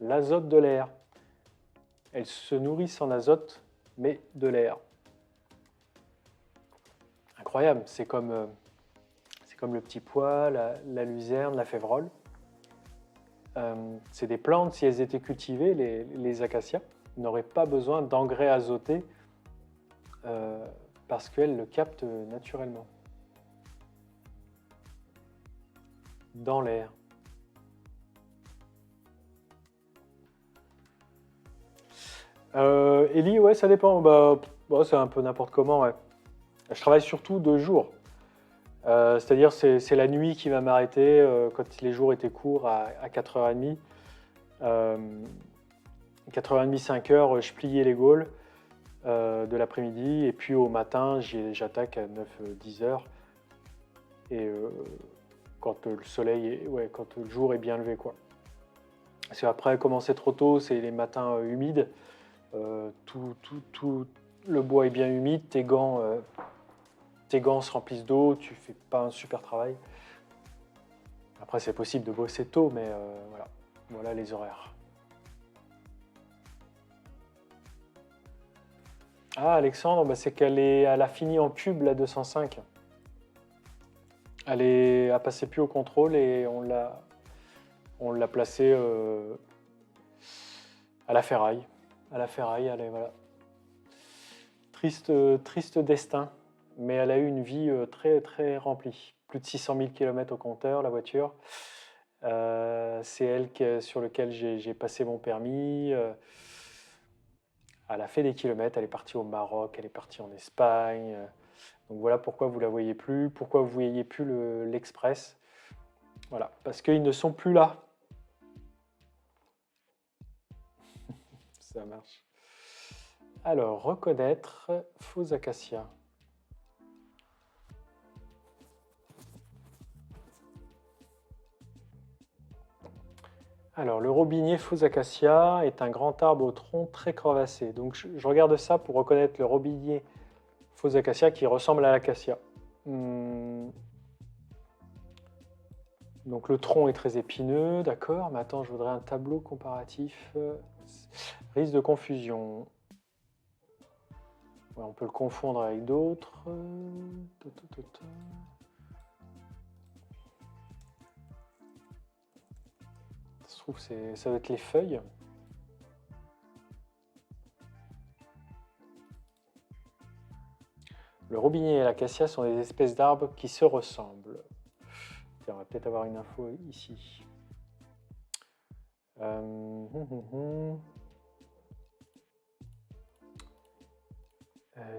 l'azote de l'air. Elles se nourrissent en azote, mais de l'air. Incroyable, c'est comme le petit pois, la luzerne, la févrole. C'est des plantes, si elles étaient cultivées, les acacias, n'auraient pas besoin d'engrais azotés parce qu'elles le captent naturellement dans l'air. Ellie, ouais, ça dépend. C'est un peu n'importe comment, ouais. Je travaille surtout de jour. C'est-à-dire c'est la nuit qui va m'arrêter quand les jours étaient courts à 4h30. 4h30, 5h, je pliais les Gaules de l'après-midi. Et puis au matin, j'attaque à 9-10h. Et quand le soleil quand le jour est bien levé, quoi. Parce qu'après, commencer trop tôt, c'est les matins humides. Tout le bois est bien humide, tes gants se remplissent d'eau, tu fais pas un super travail. Après, c'est possible de bosser tôt, mais voilà les horaires. Ah, Alexandre, c'est qu'elle a fini en cube, la 205. Elle a passé plus au contrôle et on l'a placée à la ferraille. À la ferraille, voilà. Triste destin, mais elle a eu une vie très très remplie. Plus de 600 000 km au compteur, la voiture. C'est elle sur laquelle j'ai passé mon permis. Elle a fait des kilomètres, elle est partie au Maroc, elle est partie en Espagne. Donc voilà pourquoi vous ne la voyez plus, pourquoi vous ne voyez plus l'Express. Voilà, parce qu'ils ne sont plus là. Ça marche. Alors, reconnaître faux acacia. Alors, le robinier faux acacia est un grand arbre au tronc très crevassé. Donc, je regarde ça pour reconnaître le robinier faux acacia qui ressemble à l'acacia. Donc, le tronc est très épineux, d'accord. Mais attends, je voudrais un tableau comparatif. Risque de confusion. Ouais, on peut le confondre avec d'autres. Ça se trouve, ça doit être les feuilles. Le robinier et l'acacia sont des espèces d'arbres qui se ressemblent. Tiens, on va peut-être avoir une info ici.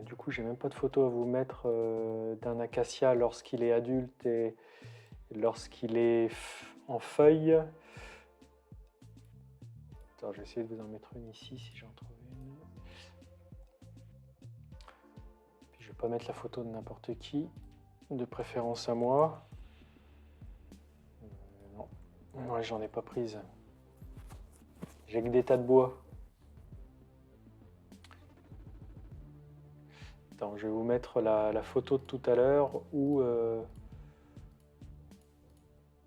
Du coup, j'ai même pas de photo à vous mettre d'un acacia lorsqu'il est adulte et lorsqu'il est en feuilles. Attends, je vais essayer de vous en mettre une ici si j'en trouve une. Puis je vais pas mettre la photo de n'importe qui, de préférence à moi. Non, moi j'en ai pas prise. J'ai que des tas de bois. Attends, je vais vous mettre la photo de tout à l'heure où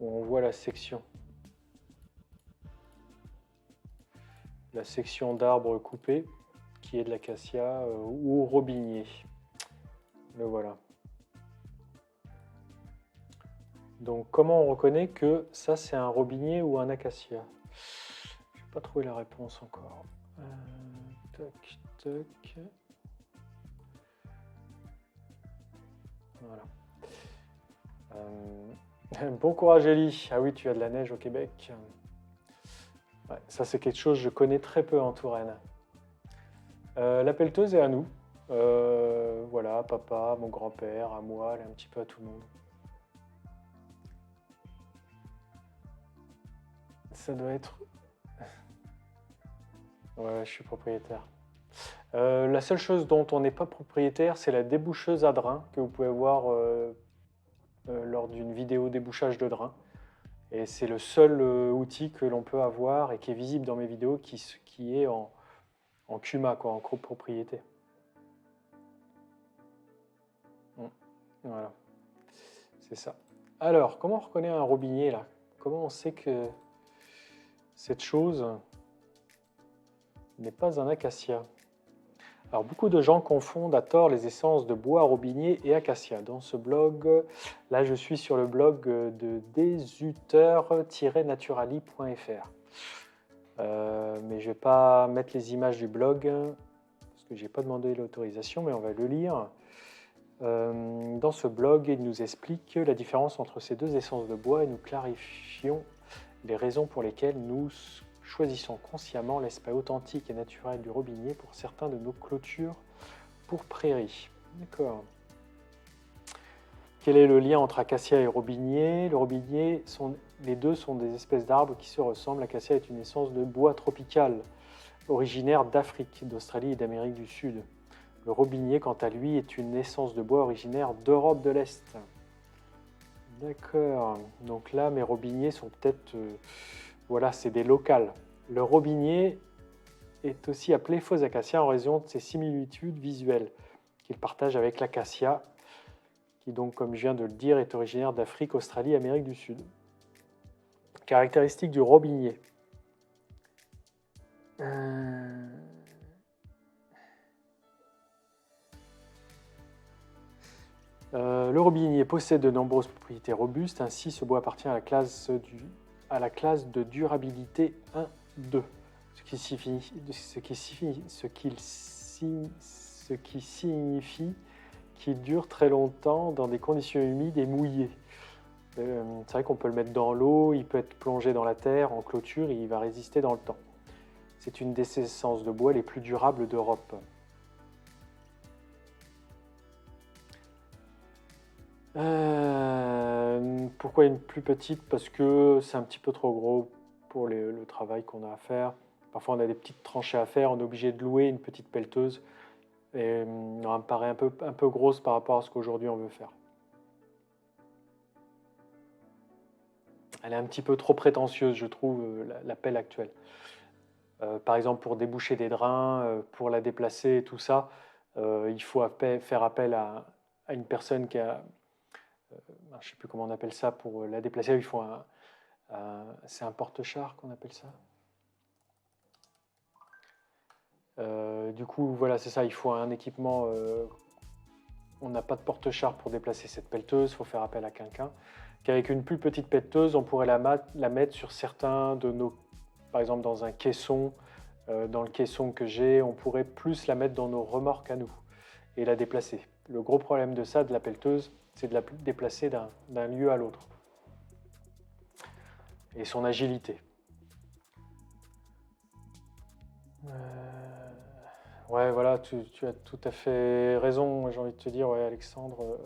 on voit la section. La section d'arbres coupés, qui est de l'acacia ou robinier. Le voilà. Donc comment on reconnaît que ça c'est un robinier ou un acacia? Je n'ai pas trouvé la réponse encore. Toc, toc. Voilà. Bon courage Ellie. Ah oui, tu as de la neige au Québec. Ouais, ça c'est quelque chose que je connais très peu en Touraine. La pelleteuse est à nous. Voilà, papa, mon grand-père, à moi, un petit peu à tout le monde. Ça doit être... Ouais, je suis propriétaire. La seule chose dont on n'est pas propriétaire, c'est la déboucheuse à drain que vous pouvez voir lors d'une vidéo débouchage de drain. Et c'est le seul outil que l'on peut avoir et qui est visible dans mes vidéos qui est en CUMA, quoi, en copropriété. Voilà, c'est ça. Alors, comment on reconnaît un robinier là? Comment on sait que cette chose n'est pas un acacia? Alors, beaucoup de gens confondent à tort les essences de bois, robinier et acacia. Dans ce blog, là je suis sur le blog de desuter-naturali.fr. Mais je ne vais pas mettre les images du blog parce que je n'ai pas demandé l'autorisation, mais on va le lire. Dans ce blog, il nous explique la différence entre ces deux essences de bois et nous clarifions les raisons pour lesquelles nous choisissons consciemment l'aspect authentique et naturel du robinier pour certains de nos clôtures pour prairies. D'accord. Quel est le lien entre acacia et robinier? Le robinier, les deux sont des espèces d'arbres qui se ressemblent. L'acacia est une essence de bois tropical. originaire d'Afrique, d'Australie et d'Amérique du Sud. Le robinier, quant à lui, est une essence de bois originaire d'Europe de l'Est. D'accord. Donc là, mes robiniers sont peut-être... voilà, c'est des locales. Le robinier est aussi appelé faux acacia en raison de ses similitudes visuelles qu'il partage avec l'acacia, qui donc, comme je viens de le dire, est originaire d'Afrique, Australie et Amérique du Sud. Caractéristiques du robinier. Le robinier possède de nombreuses propriétés robustes, ainsi ce bois appartient à la classe de durabilité 1-2, ce qui signifie qu'il dure très longtemps dans des conditions humides et mouillées. C'est vrai qu'on peut le mettre dans l'eau, il peut être plongé dans la terre, en clôture, et il va résister dans le temps. C'est une des essences de bois les plus durables d'Europe. Pourquoi une plus petite? Parce que c'est un petit peu trop gros pour le travail qu'on a à faire. Parfois on a des petites tranchées à faire, on est obligé de louer une petite pelleteuse. Et elle me paraît un peu grosse par rapport à ce qu'aujourd'hui on veut faire. Elle est un petit peu trop prétentieuse, je trouve, la pelle actuelle. Par exemple, pour déboucher des drains, pour la déplacer et tout ça, il faut faire appel à une personne qui a... je ne sais plus comment on appelle ça, pour la déplacer, il faut c'est un porte-char qu'on appelle ça. Du coup, voilà, c'est ça, il faut un équipement. On n'a pas de porte-char pour déplacer cette pelleteuse, il faut faire appel à quelqu'un. Qu'avec une plus petite pelleteuse, on pourrait la mettre sur certains de nos... Par exemple, dans un caisson, dans le caisson que j'ai, on pourrait plus la mettre dans nos remorques à nous et la déplacer. Le gros problème de ça, de la pelleteuse, c'est de la déplacer d'un lieu à l'autre. Et son agilité. Ouais, voilà, tu as tout à fait raison. J'ai envie de te dire, ouais, Alexandre,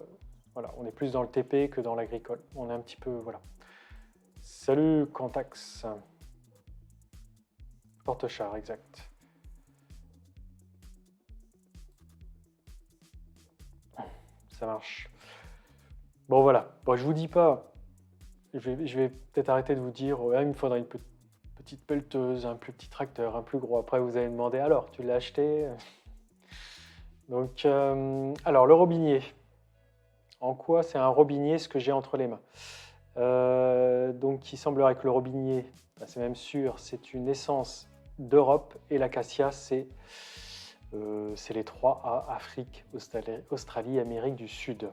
voilà, on est plus dans le TP que dans l'agricole. On est un petit peu, voilà. Salut, Cantax. Porte-char, exact. Ça marche. Bon, voilà. Bon, je vous dis pas. Je vais peut-être arrêter de vous dire, ouais, il me faudrait une petite pelleteuse, un plus petit tracteur, un plus gros. Après, vous allez me demander, alors, tu l'as acheté? Donc, alors, le robinier. En quoi c'est un robinier ce que j'ai entre les mains? Donc, il semblerait que le robinier, ben, c'est même sûr, c'est une essence d'Europe et l'acacia, c'est les trois à Afrique, Australie, Amérique du Sud.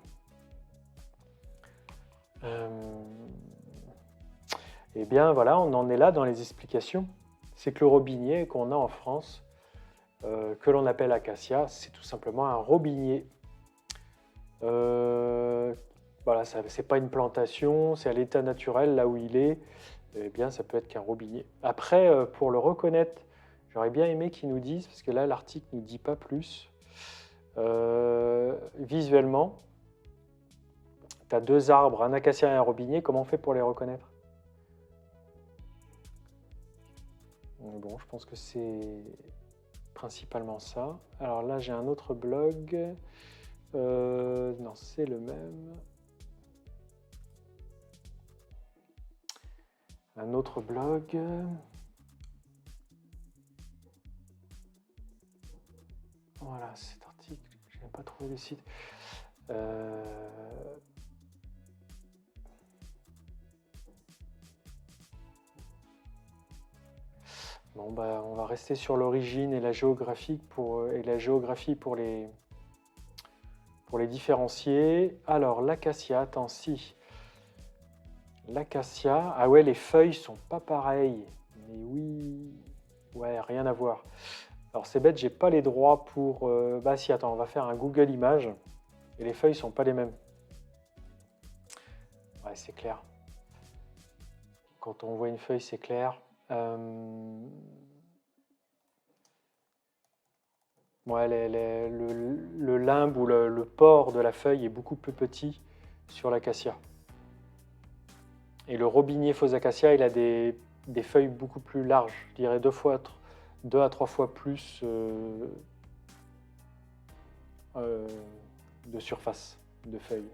Eh bien, voilà, on en est là dans les explications. C'est que le robinier qu'on a en France, que l'on appelle acacia, c'est tout simplement un robinier. Voilà, c'est pas une plantation, c'est à l'état naturel, là où il est. Eh bien, ça peut être qu'un robinier. Après, pour le reconnaître, j'aurais bien aimé qu'ils nous disent, parce que là, l'article ne nous dit pas plus. Visuellement, tu as deux arbres, un acacia et un robinier. Comment on fait pour les reconnaître? Bon, je pense que c'est principalement ça. Alors là, j'ai un autre blog. Non, c'est le même. Un autre blog. Voilà, cet article, je n'ai pas trouvé le site. Bon, bah, on va rester sur l'origine et la géographie pour les différencier. Alors, l'acacia, attends, si. L'acacia, ah ouais, les feuilles sont pas pareilles. Mais oui, ouais, rien à voir. Alors, c'est bête, j'ai pas les droits pour... Bah si, attends, on va faire un Google Images. Et les feuilles sont pas les mêmes. Ouais, c'est clair. Quand on voit une feuille, c'est clair. Ouais, le limbe ou le port de la feuille est beaucoup plus petit sur l'acacia. Et le robinier faux acacia, il a des feuilles beaucoup plus larges, je dirais deux fois 2 à 3 fois plus de surface de feuilles.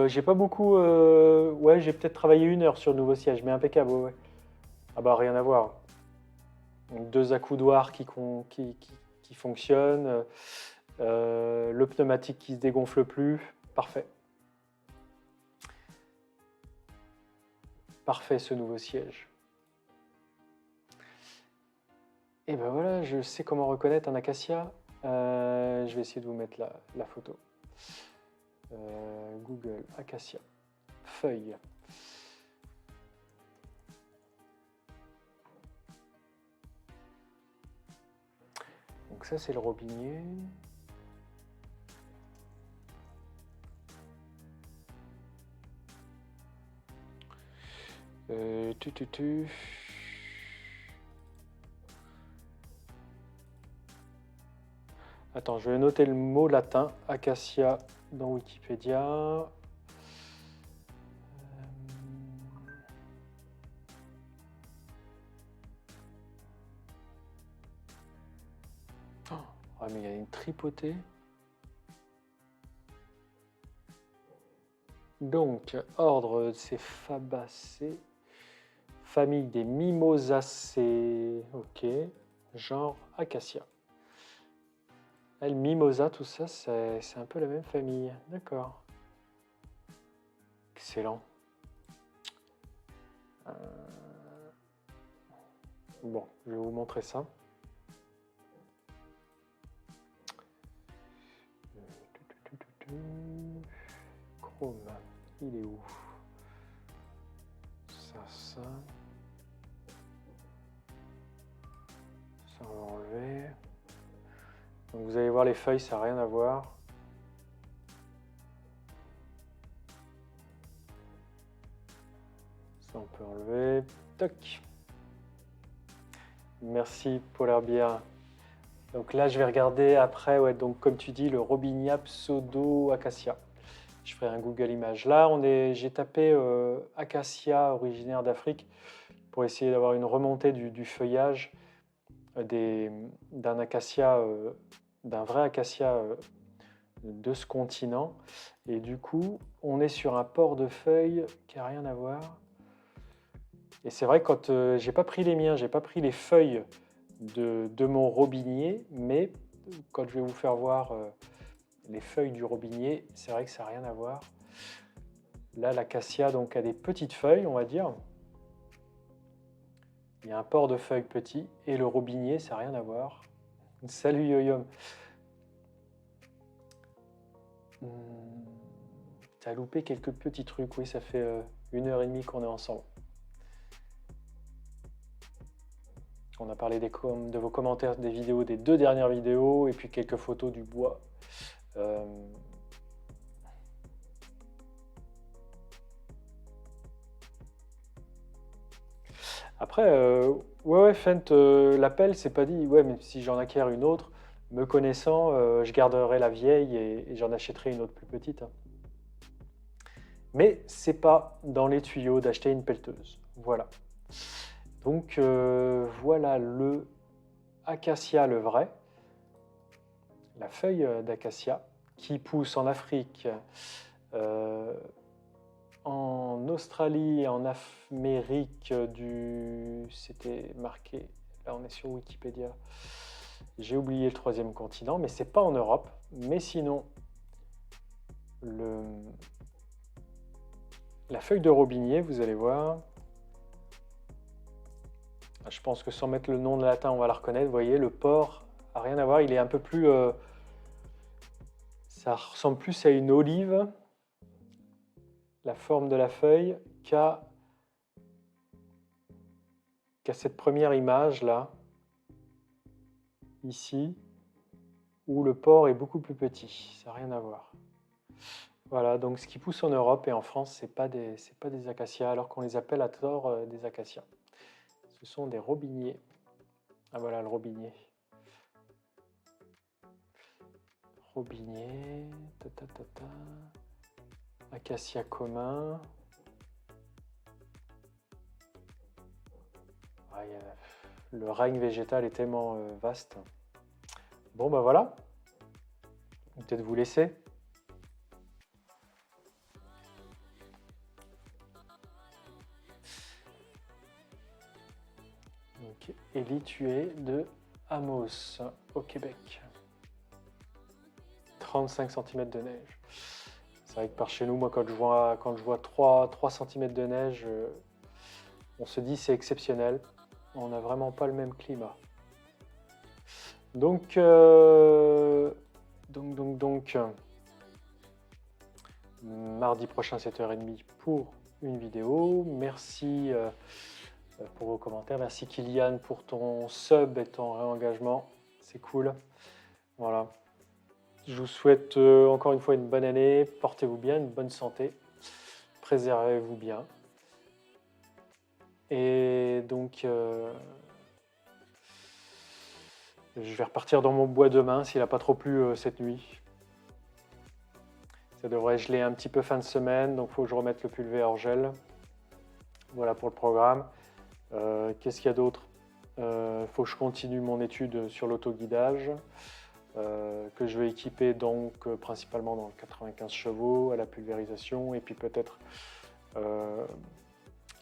J'ai pas beaucoup. Ouais, j'ai peut-être travaillé 1 heure sur le nouveau siège, mais impeccable. Ouais, ouais. Ah bah rien à voir. Donc, 2 accoudoirs qui fonctionnent, le pneumatique qui se dégonfle plus. Parfait. Parfait ce nouveau siège. Et ben voilà, je sais comment reconnaître un acacia. Je vais essayer de vous mettre la photo. Google acacia feuille. Donc ça c'est le robinier. Tu. Attends, je vais noter le mot latin acacia dans Wikipédia. Ah mais il y a une tripotée. Donc, ordre, c'est Fabacées. Famille des Mimosacées. Ok. Genre acacia. Elle, mimosa, tout ça, c'est un peu la même famille. D'accord. Excellent. Bon, je vais vous montrer ça. Chrome, il est où? Ça. Ça, on va enlever. Donc vous allez voir les feuilles, ça n'a rien à voir. Ça, on peut enlever. Toc. Merci Polar Bear. Donc là, je vais regarder après, ouais, donc comme tu dis, le Robinia pseudo acacia. Je ferai un Google Images. Là, j'ai tapé acacia originaire d'Afrique pour essayer d'avoir une remontée du feuillage d'un acacia, d'un vrai acacia de ce continent. Et du coup, on est sur un port de feuilles qui n'a rien à voir. Et c'est vrai, quand j'ai pas pris les miens, j'ai pas pris les feuilles de mon robinier, mais quand je vais vous faire voir les feuilles du robinier, c'est vrai que ça n'a rien à voir. Là, l'acacia donc a des petites feuilles, on va dire. Il y a un port de feuilles petit, et le robinier, ça n'a rien à voir. Salut Yoyom. T'as loupé quelques petits trucs, oui, ça fait 1h30 qu'on est ensemble. On a parlé de vos commentaires des vidéos, des 2 dernières vidéos, et puis quelques photos du bois. Après, ouais, Fent, l'appel, c'est pas dit. Ouais, mais si j'en acquiers une autre, me connaissant, je garderai la vieille et j'en achèterai une autre plus petite. Hein. Mais c'est pas dans les tuyaux d'acheter une pelleteuse. Voilà. Donc voilà le acacia, le vrai, la feuille d'acacia qui pousse en Afrique, en Australie et en Amérique c'était marqué, là on est sur Wikipédia, j'ai oublié le 3e continent, mais c'est pas en Europe. Mais sinon, la feuille de robinier, vous allez voir, je pense que sans mettre le nom de latin, on va la reconnaître. Vous voyez, le port n'a rien à voir. Il est un peu plus... ça ressemble plus à une olive, la forme de la feuille, qu'à cette première image là, ici, où le port est beaucoup plus petit. Ça n'a rien à voir. Voilà, donc ce qui pousse en Europe et en France, c'est pas des acacias, alors qu'on les appelle à tort des acacias. Ce sont des robiniers. Ah voilà le robinier. Robinier, acacia commun. le règne végétal est tellement vaste. Bon, bah voilà. Peut-être vous laisser. Ok. Ellie, tu es de Amos, au Québec. 35 cm de neige. C'est vrai que par chez nous, moi, quand je vois 3 cm de neige, on se dit c'est exceptionnel. On n'a vraiment pas le même climat. Donc, mardi prochain, 7h30 pour une vidéo. Merci pour vos commentaires. Merci Kylian pour ton sub et ton réengagement. C'est cool. Voilà. Je vous souhaite encore une fois une bonne année. Portez-vous bien, une bonne santé. Préservez-vous bien. Et donc, je vais repartir dans mon bois demain s'il n'a pas trop plu cette nuit. Ça devrait geler un petit peu fin de semaine, donc il faut que je remette le pulvé hors gel. Voilà pour le programme. Qu'est-ce qu'il y a d'autre? Faut que je continue mon étude sur l'autoguidage, que je vais équiper donc principalement dans le 95 chevaux, à la pulvérisation, et puis peut-être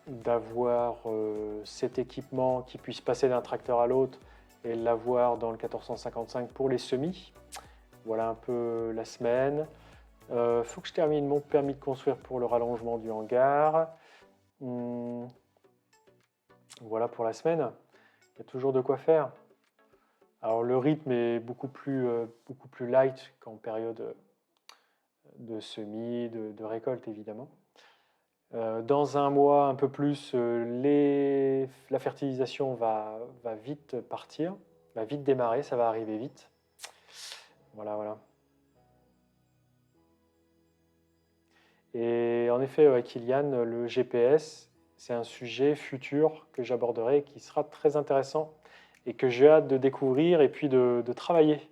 d'avoir cet équipement qui puisse passer d'un tracteur à l'autre et l'avoir dans le 1455 pour les semis. Voilà un peu la semaine. Faut que je termine mon permis de construire pour le rallongement du hangar. Voilà pour la semaine. Il y a toujours de quoi faire. Alors le rythme est beaucoup plus light qu'en période de semis, de récolte évidemment. Dans un mois, un peu plus, la fertilisation va vite partir, va vite démarrer, ça va arriver vite. Voilà, voilà. Et en effet, Kylian, le GPS, c'est un sujet futur que j'aborderai et qui sera très intéressant et que j'ai hâte de découvrir et puis de travailler.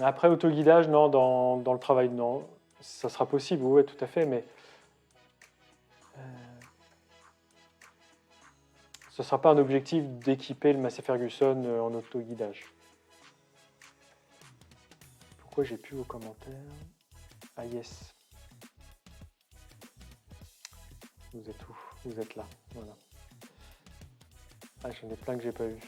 Après, autoguidage, non, dans le travail, non. Ça sera possible, oui, tout à fait, mais ce ne sera pas un objectif d'équiper le Massey Ferguson en autoguidage. Pourquoi j'ai plus vos commentaires? Ah yes. Vous êtes où? Vous êtes là, voilà. Ah, j'en ai plein que j'ai pas vu.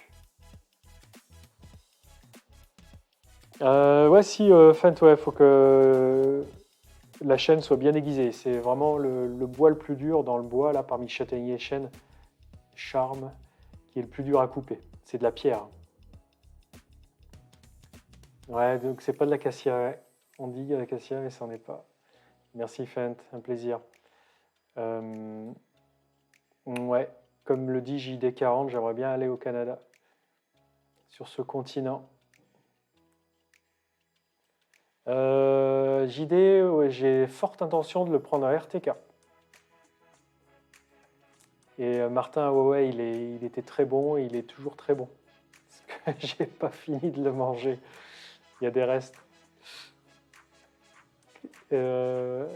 Ouais, si, Fent, ouais, faut que la chaîne soit bien aiguisée. C'est vraiment le bois le plus dur dans le bois, là, parmi châtaignier et chêne, charme, qui est le plus dur à couper. C'est de la pierre. Ouais, donc c'est pas de l'acacia, ouais. On dit l'acacia, mais ça n'en est pas. Merci Fent, un plaisir. Ouais, comme le dit JD40, j'aimerais bien aller au Canada, sur ce continent. JD, ouais, j'ai forte intention de le prendre à RTK. Et Martin, ouais, il était très bon et il est toujours très bon. Parce que j'ai pas fini de le manger. Il y a des restes. Je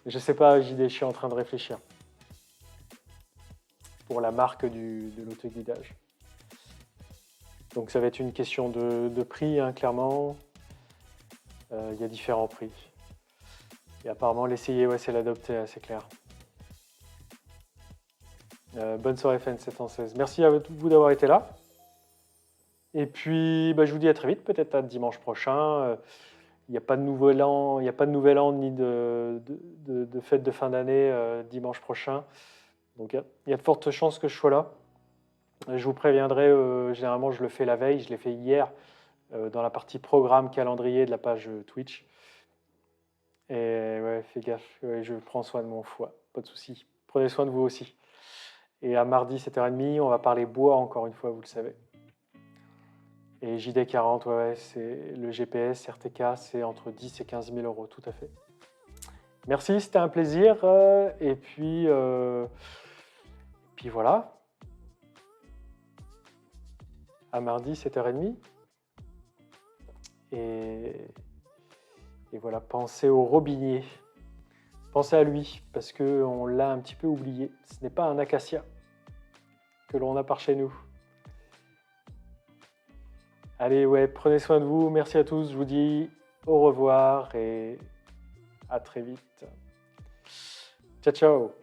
sais pas, JD, je suis en train de réfléchir. Pour la marque de l'autoguidage. Donc ça va être une question de prix, hein, clairement. Il y a différents prix. Et apparemment, l'essayer, ouais, c'est l'adopter, c'est clair. Bonne soirée FN716. Merci à vous d'avoir été là. Et puis, bah, je vous dis à très vite, peut-être à dimanche prochain. Il n'y a pas de nouvel an, ni de fête de fin d'année dimanche prochain. Donc il y a de fortes chances que je sois là. Je vous préviendrai, généralement je le fais la veille, je l'ai fait hier dans la partie programme calendrier de la page Twitch. Et ouais, fais gaffe, je prends soin de mon foie, pas de souci. Prenez soin de vous aussi. Et à mardi 7h30, on va parler bois encore une fois, vous le savez. Et JD40, ouais, c'est le GPS, RTK, c'est entre 10 et 15 000 euros, tout à fait. Merci, c'était un plaisir. Et puis voilà. À mardi 7h30. Et voilà, pensez au robinet. pensez à lui, parce qu'on l'a un petit peu oublié. Ce n'est pas un acacia que l'on a par chez nous. Allez, ouais, prenez soin de vous. Merci à tous. Je vous dis au revoir et à très vite. Ciao, ciao.